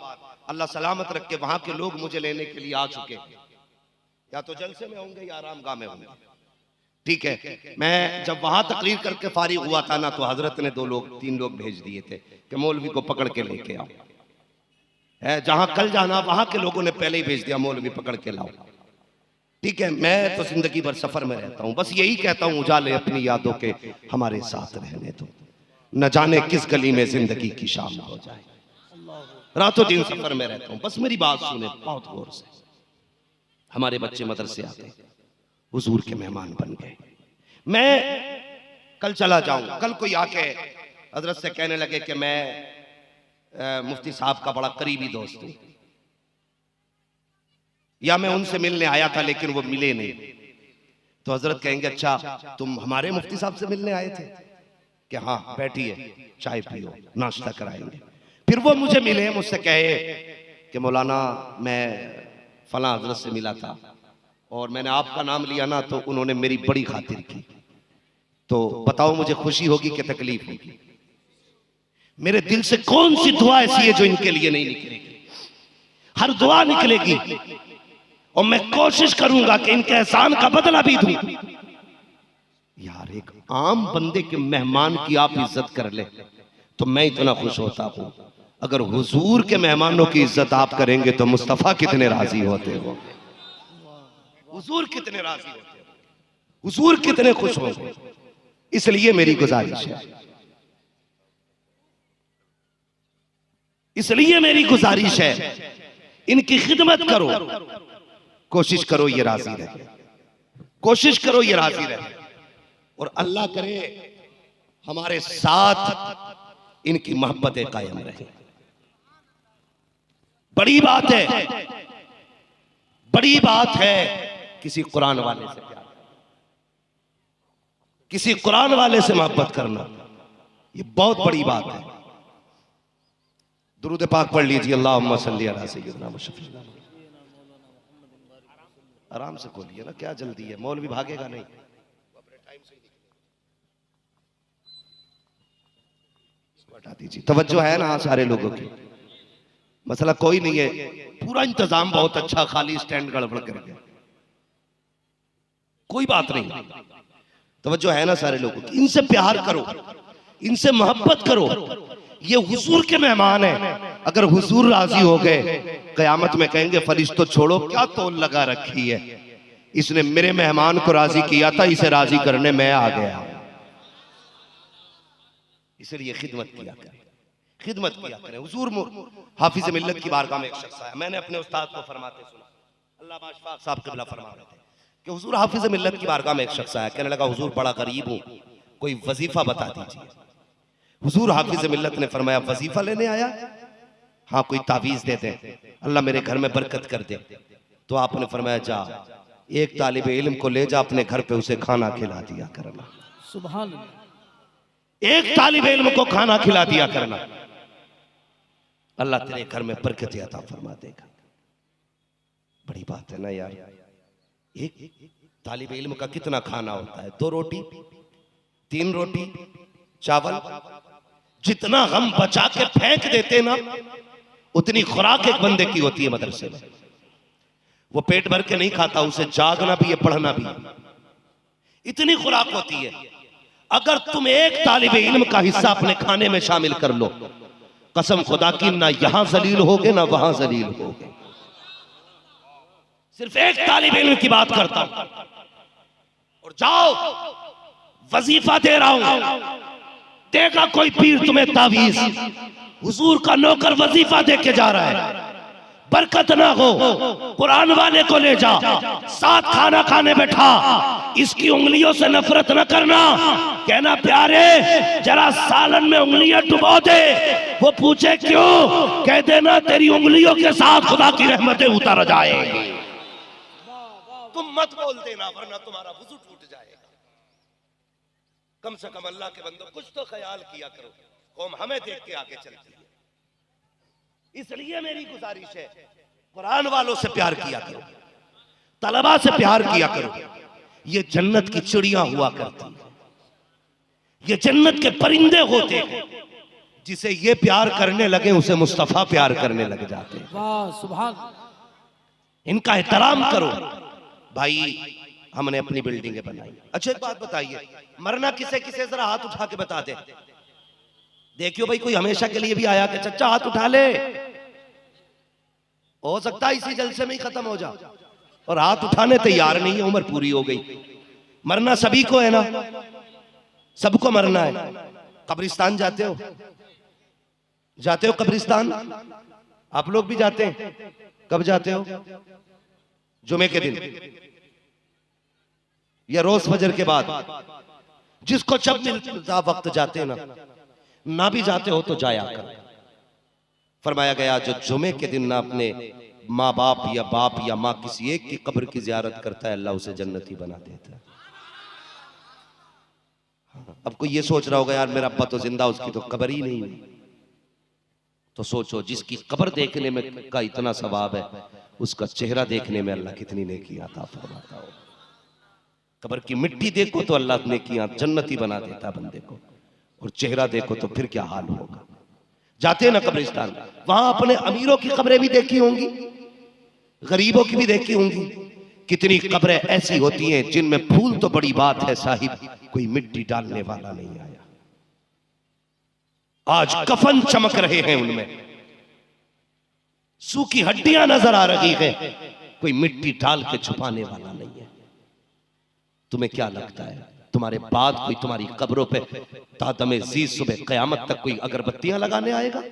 अल्लाह सलामत रख के वहां के लोग मुझे लेने के लिए आ चुके हैं, या तो जलसे में होंगे या आराम गाह में होंगे। ठीक है, मैं जब वहां तकरीर करके फारिग हुआ था ना, तो हजरत ने 3 लोग भेज दिए थे कि मौलवी को पकड़ के लेके आओ। है जहां कल जाना वहां के लोगों ने पहले ही भेज दिया, मौलवी पकड़ के लाओ। ठीक है, मैं तो जिंदगी भर सफर में रहता हूं, बस यही कहता हूं उजाले अपनी यादों के हमारे साथ रहने दो, न जाने किस गली में जिंदगी की शाम हो जाए। रातों दिन सफर में रहता हूं, बस मेरी बात सुने बहुत गौर से। हमारे बच्चे मदरसे आते, हुजूर के मेहमान बन गए। मैं कल चला जाऊं, कल कोई आके हजरत से कहने लगे कि मैं मुफ्ती साहब का बड़ा करीबी दोस्त हूं, या मैं उनसे मिलने आया था लेकिन वो मिले नहीं, तो हजरत कहेंगे अच्छा तुम हमारे मुफ्ती साहब से मिलने आए थे? कि हाँ, बैठिए चाय पियो, नाश्ता कराएंगे। फिर वो मुझे मिले, मुझसे कहे कि मौलाना मैं फला हजरत से मिला था और मैंने आपका नाम लिया ना, तो उन्होंने मेरी बड़ी खातिर की, तो बताओ मुझे खुशी होगी कि तकलीफ होगी? मेरे दिल से कौन सी दुआ ऐसी है जो इनके लिए नहीं निकलेगी? हर दुआ निकलेगी, और मैं कोशिश करूंगा कि इनके एहसान का बदला भी दूं। यार, एक आम बंदे के मेहमान की आप इज्जत कर ले तो मैं इतना खुश होता हूं, अगर हुजूर के मेहमानों की इज्जत आप करेंगे तो मुस्तफा कितने राजी होते हो, हुजूर कितने राजी होते हो, हुजूर कितने खुश होंगे। इसलिए मेरी गुजारिश है, इसलिए मेरी गुजारिश है, इनकी खिदमत करो, कोशिश करो ये राजी रहे, कोशिश करो ये राजी रहे, और अल्लाह करे हमारे साथ इनकी मोहब्बतें कायम रहे। बड़ी बात है, बड़ी बात है किसी कुरान वाले से प्यार, किसी कुरान वाले से मोहब्बत करना, ये बहुत बड़ी बात है। दुरूद पाक पढ़ लीजिए, अल्लाहुम्मा सल्ली अला सय्यिदिना मुहम्मद। आराम से खोलिए ना, क्या जल्दी है, मौलवी भागेगा नहीं। हटा दीजिए, तवज्जो है ना सारे लोगों की, मसला कोई नहीं है, पूरा इंतजाम बहुत अच्छा, खाली स्टैंड गड़बड़ कर गया, कोई बात नहीं, तवज्जो है ना सारे लोगों की। इनसे प्यार करो, इनसे मोहब्बत करो, ये हुजूर के मेहमान हैं। अगर हुजूर राजी हो गए, कयामत में कहेंगे फरिश्तों छोड़ो क्या तोल लगा रखी है, इसने मेरे मेहमान को राजी किया था, इसे राजी करने मैं आ गया। इसलिए खिदमत किया करें, खिदमत किया करें। हुजूर हाफिज मिल्लत की बारगाह में एक शख्स आया, मैंने अपने उस्ताद को फरमाते सुना, अल्लाह बाशफाक साहब क़िबला फरमा रहे थे कि हुजूर हाफिज मिल्लत की बारगाह में एक शख्स आया, कहने लगा हुजूर बड़ा गरीब हूं, कोई वजीफा बता दीजिए। हुजूर हाफिज मिल्लत ने फरमाया वजीफा लेने आया, हाँ कोई तावीज दे दे, अल्लाह मेरे घर में बरकत कर दे। तो आपने फरमाया जा एक तालिब इल्म को ले जा अपने घर पे, उसे खाना खिला दिया करना। सुभान अल्लाह। एक तालिब इल्म को खाना खिला दिया करना, अल्लाह तेरे घर में बरकत अता फरमा देगा। बड़ी बात है ना यार, एक तालिब इल्म का कितना खाना होता है, 2 रोटी 3 रोटी चावल, जितना गम बचा के फेंक देते ना उतनी खुराक एक बंदे की होती है मदरसे में। वो पेट भर के नहीं खाता, उसे जागना भी है पढ़ना भी, इतनी खुराक होती है। अगर तुम एक तालिब इल्म का हिस्सा अपने खाने में शामिल कर लो, कसम खुदा की ना यहां जलील होगे ना वहां जलील होगे। सिर्फ एक तालिब इल्म की बात करता हूं, और जाओ वजीफा दे रहा हूं, देगा कोई पीर तुम्हें तावीज, हुजूर का नौकर वजीफा दे के जा रहा है, बरकत ना हो, कुरान वाले को ले जा, साथ खाना खाने बैठा, इसकी उंगलियों से नफरत न करना, कहना प्यारे जरा सालन में उंगलियां डुबो दे, वो पूछे क्यों, कह देना तेरी उंगलियों के साथ खुदा की रहमतें उतर जाएगी। तुम मत बोल देना वरना तुम्हारा वुजू टूट जाएगा। कम से कम अल्लाह के बंदो कुछ तो ख्याल किया करो, कौम हमें देख के आगे चलती है। इसलिए मेरी गुजारिश है, कुरान वालों से प्यार किया करो, तलबा से प्यार किया करो। ये जन्नत की चिड़िया हुआ करती, ये जन्नत के परिंदे होते हैं, जिसे ये प्यार करने लगे उसे मुस्तफा प्यार करने लग जाते हैं। वाह सुभान। इनका एहतराम करो। भाई हमने अपनी बिल्डिंगें बनाई, अच्छा एक बात बताइए, मरना किसे किसे जरा हाथ उठा के बता दे, देखियो भाई कोई हमेशा के लिए भी आया कि चच्चा हाथ उठा ले, हो सकता है इसी जलसे में ही खत्म हो जा, और हाथ उठाने तैयार नहीं है, उम्र पूरी हो गई। मरना सभी को है ना, सबको मरना है। कब्रिस्तान जाते हो, जाते हो कब्रिस्तान, आप लोग भी जाते हैं, कब जाते हो, जुमे के दिन या रोज फजर के बाद, जिसको जब मिलता वक्त जाते ना, ना भी जाते हो तो जाया कर। फरमाया गया जो जुमे के दिन ना अपने माँ बाप या बाप या माँ किसी एक की कब्र की जियारत करता है, अल्लाह उसे जन्नती बना देता है। अब कोई ये सोच रहा होगा यार मेरा अब्बा तो जिंदा, उसकी तो कब्र ही नहीं है, तो सोचो जिसकी कब्र देखने में का इतना सवाब है, उसका चेहरा देखने में अल्लाह कितनी नेकी अता फरमाता हो। कब्र की मिट्टी देखो तो अल्लाह नेकियां जन्नती बना देता बंदे को, और चेहरा देखो तो फिर क्या हाल होगा। जाते हैं ना कब्रिस्तान, वहां अपने अमीरों की कब्रें भी देखी होंगी, गरीबों की भी देखी होंगी। कितनी कब्रें ऐसी होती हैं जिनमें फूल तो बड़ी बात है साहिब, कोई मिट्टी डालने वाला नहीं आया। आज कफन चमक रहे हैं उनमें, सूखी हड्डियां नजर आ रही है, कोई मिट्टी डाल के छुपाने वाला नहीं है। तुम्हें क्या लगता है तुम्हारे बाद कोई तुम्हारी कब्रों पे तादमे ज़ीज़ सुबह क़यामत तक कोई अगरबत्तियां लगाने आएगा?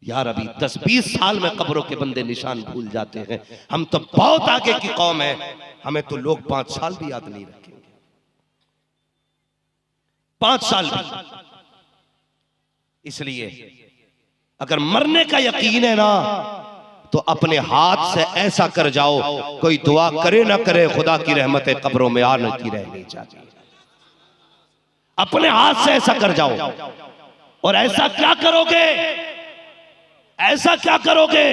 यार अभी 10-20 साल में कब्रों के बंदे निशान भूल जाते हैं। हम तो बहुत आगे की कौम है, हमें तो लोग 5 साल भी याद नहीं रखेंगे। 5 साल भी। इसलिए अगर मरने का यकीन है ना तो अपने हाथ से ऐसा कर जाओ, कोई दुआ करे ना करे, खुदा की रहमतें कब्रों में आती रहनी चाहिए। अपने हाथ से ऐसा कर जाओ। और ऐसा क्या करोगे, ऐसा क्या करोगे?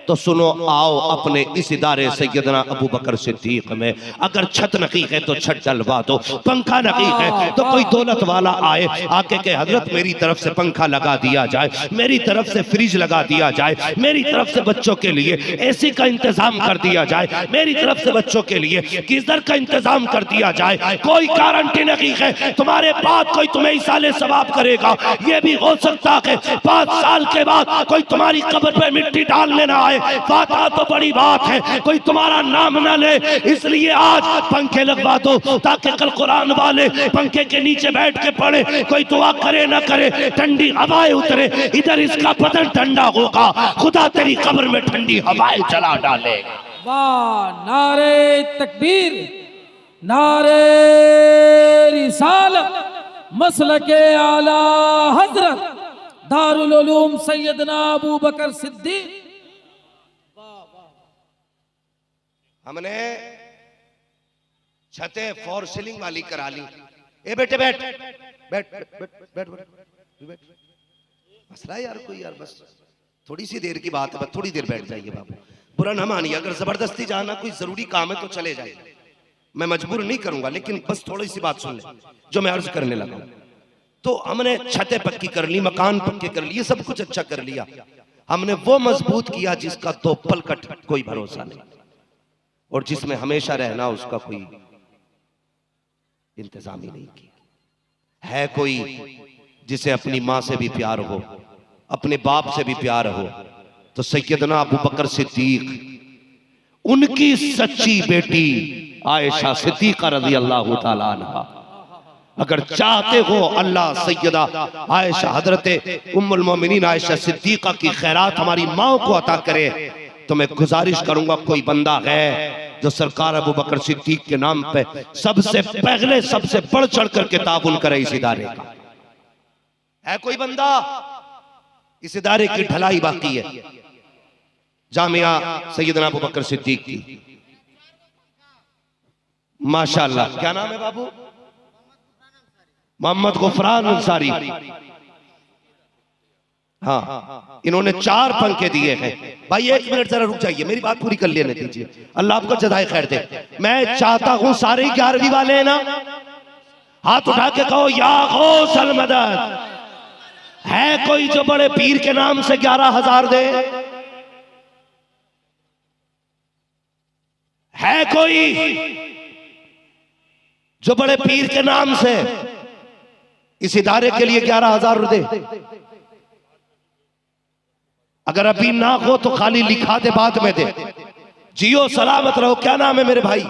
तो सुनो, आओ अपने इस इदारे सैयदना अबू बकर सिद्दीक में अगर छत नकी है तो छत डलवा दो, पंखा नकी है तो कोई दौलत वाला आए आके के हजरत मेरी तरफ से पंखा लगा दिया जाए, मेरी तरफ से फ्रिज लगा दिया जाए, मेरी तरफ से बच्चों के लिए एसी का इंतजाम कर दिया जाए, मेरी तरफ से बच्चों के लिए गीजर का इंतजाम कर दिया जाए। कोई गारंटी नहीं है तुम्हारे बाद कोई तुम्हें इसाले सवाब करेगा। ये भी हो सकता है 5 साल के बाद कोई तुम्हारी कब्र पे मिट्टी डालने ना आए। फातिहा तो बड़ी बात है, कोई तुम्हारा नाम ना ले। इसलिए आज पंखे लगवा दो ताकि कल कुरान वाले पंखे के नीचे बैठ के पढ़े, कोई दुआ करे ना करे, ठंडी हवाएं उतरे, इधर इसका बदन ठंडा होगा, खुदा तेरी कब्र में ठंडी हवाएं चला डालेगा। वाह, नारे तकबीर, नारे रिसालत, मसलके आला हजरत दारुल उलूम सैयदना अबू बकर सिद्दीक। हमने छतें फॉर सीलिंग वाली करा ली। ए बेटे बैठ बैठ बैठ बैठ बैठ। मसला यार कोई, यार बस थोड़ी सी देर की बात है, बस थोड़ी देर बैठ जाइए बाबू, बुरा ना मानिए। अगर जबरदस्ती जाना कोई जरूरी काम है तो चले जाइए, मैं मजबूर नहीं करूंगा, लेकिन बस थोड़ी सी बात सुन ले जो मैं अर्ज करने लगा। तो हमने छतें पक्की कर ली, मकान पक्के कर लिए, सब कुछ अच्छा कर लिया। हमने वो मजबूत किया जिसका तो पल का कोई भरोसा नहीं, और जिसमें हमेशा रहना उसका कोई इंतजाम ही नहीं किया। है कोई जिसे अपनी मां से भी प्यार हो, अपने बाप से भी प्यार हो, तो सैयदना अबू बकर सिद्दीक, उनकी सच्ची बेटी आयशा सिद्दीका रज़ी अल्लाह तआला अन्हा, अगर चाहते हो अल्लाह सैयदा आयशा हजरत उम्मुल मोमिनीन आयशा सिद्दीका की खैरात हमारी माओ को अता करे, तो मैं गुजारिश करूंगा कोई बंदा है जो सरकार अबू बकर सिद्दीक के नाम पे सबसे पहले सबसे बढ़ चढ़ करके ताउन करे इस इदारे का। है कोई बंदा? इस इदारे की ढलाई बाकी है, जामिया सैयदना अबू बकर सिद्दीक की। माशाअल्लाह, क्या नाम है बाबू? मोहम्मद गुफरान अंसारी। हाँ, इन्होंने 4 पंखे दिए हैं। भाई 1 मिनट जरा रुक जाइए, मेरी बात पूरी कर लेने दीजिए, अल्लाह आपको जज़ाए खैर दे। मैं चाहता हूं सारे 11वीं वाले हैं ना, हाथ उठा के कहो या गौसल मदद। है कोई जो बड़े पीर के नाम से 11,000 दे? है कोई जो बड़े पीर के नाम से इस इदारे के लिए 11,000 दे? अगर अभी ना हो तो खाली लिखा दे, बाद में दे। जियो सलामत रहो। क्या नाम है मेरे भाई?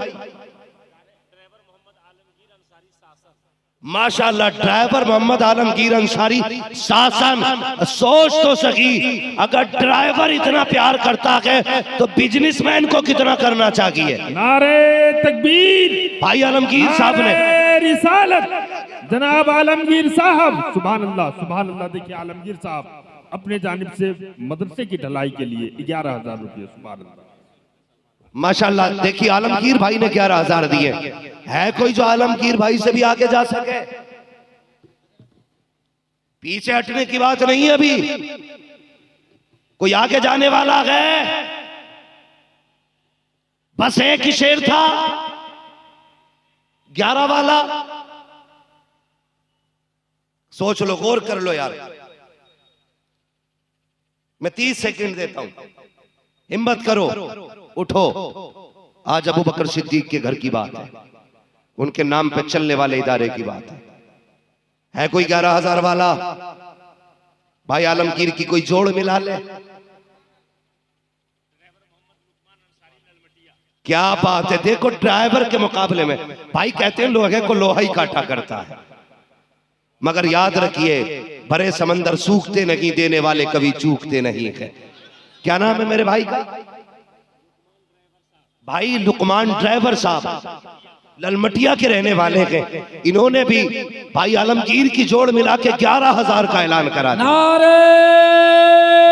माशाअल्लाह, ड्राइवर मोहम्मद आलमगीर अंसारी शासन। सोच तो सही, अगर ड्राइवर इतना प्यार करता है तो बिजनेसमैन को कितना करना चाहिए। नारे तकबीर, भाई आलमगीर साहब ने रिसालत, जनाब आलमगीर साहब, सुभान अल्लाह सुभान अल्लाह। देखिए आलमगीर साहब अपने जानिब से मदरसे की ढलाई के लिए 11,000 रुपये, सुभान अल्लाह माशाअल्लाह। देखिए आलमगीर भाई ने 11,000 दिए। है कोई जो आलमगीर भाई से भी आगे जा सके? पीछे हटने की बात नहीं है, अभी कोई आगे जाने वाला है? बस एक ही शेर था, 11 वाला। सोच लो, गौर कर लो यार। मैं 30 सेकंड देता हूं, हिम्मत करो, उठो। आज अबू बकर सिद्दीक के घर की बात है, उनके नाम पे चलने वाले इदारे की बात है कोई 11,000 वाला? भाई आलमगीर की कोई जोड़ मिला ले, क्या बात है। देखो ड्राइवर के मुकाबले में भाई कहते हैं लोहे को लोहा ही काटा करता है, मगर याद रखिए बड़े समंदर सूखते नहीं, देने वाले कभी चूकते नहीं है। क्या नाम है मेरे भाई का? भाई लुकमान ड्राइवर साहब ललमटिया के रहने वाले हैं। इन्होंने भी भाई आलमगीर की जोड़ मिला के 11,000 का ऐलान करा दिया। नारे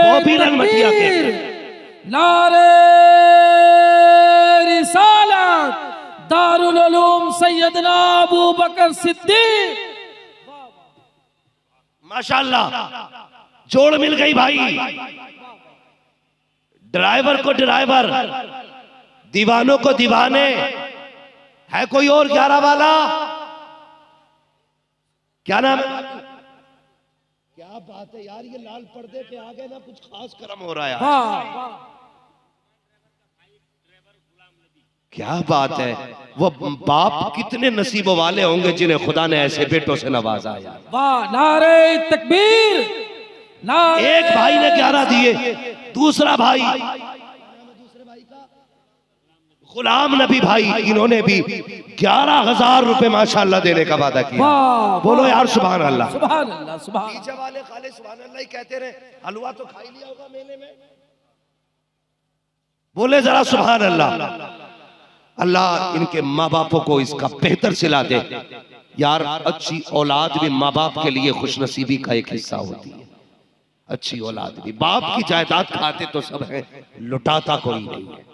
वो भी ललमटिया के। नारे रिसालत दारुल उलूम सैयदना अबू बकर सिद्दीक। माशाल्लाह जोड़ मिल गई भाई। ड्राइवर को ड्राइवर, दीवानों को दीवाने। है कोई और 11 वाला? क्या नाम है? क्या बात है यार, ये लाल पर्दे के आगे ना कुछ खास कर्म हो रहा है। क्या बात है। वो बाप कितने नसीबों वाले होंगे जिन्हें खुदा ने ऐसे बेटों से नवाजा यार। वाह, नारे तकबीर। नारे एक भाई ने 11 दिए, दूसरा भाई गुलाम नबी भाई, इन्होंने भी 11,000 रुपए माशाल्लाह देने का वादा किया। वाह, बोलो यार सुभान अल्लाह। सुभान अल्लाह, सुभान। पीछे वाले खाले सुभान अल्लाह ही कहते रहे, हलवा तो खा ही लिया होगा मेले में। बोले जरा सुभान अल्लाह। अल्लाह इनके माँ बापों को इसका बेहतर सिला दे यार। अच्छी औलाद भी माँ बाप के लिए खुशनसीबी का एक हिस्सा होती है। अच्छी औलाद भी, बाप की जायदाद खाते तो सब है, लुटाता कोई नहीं है।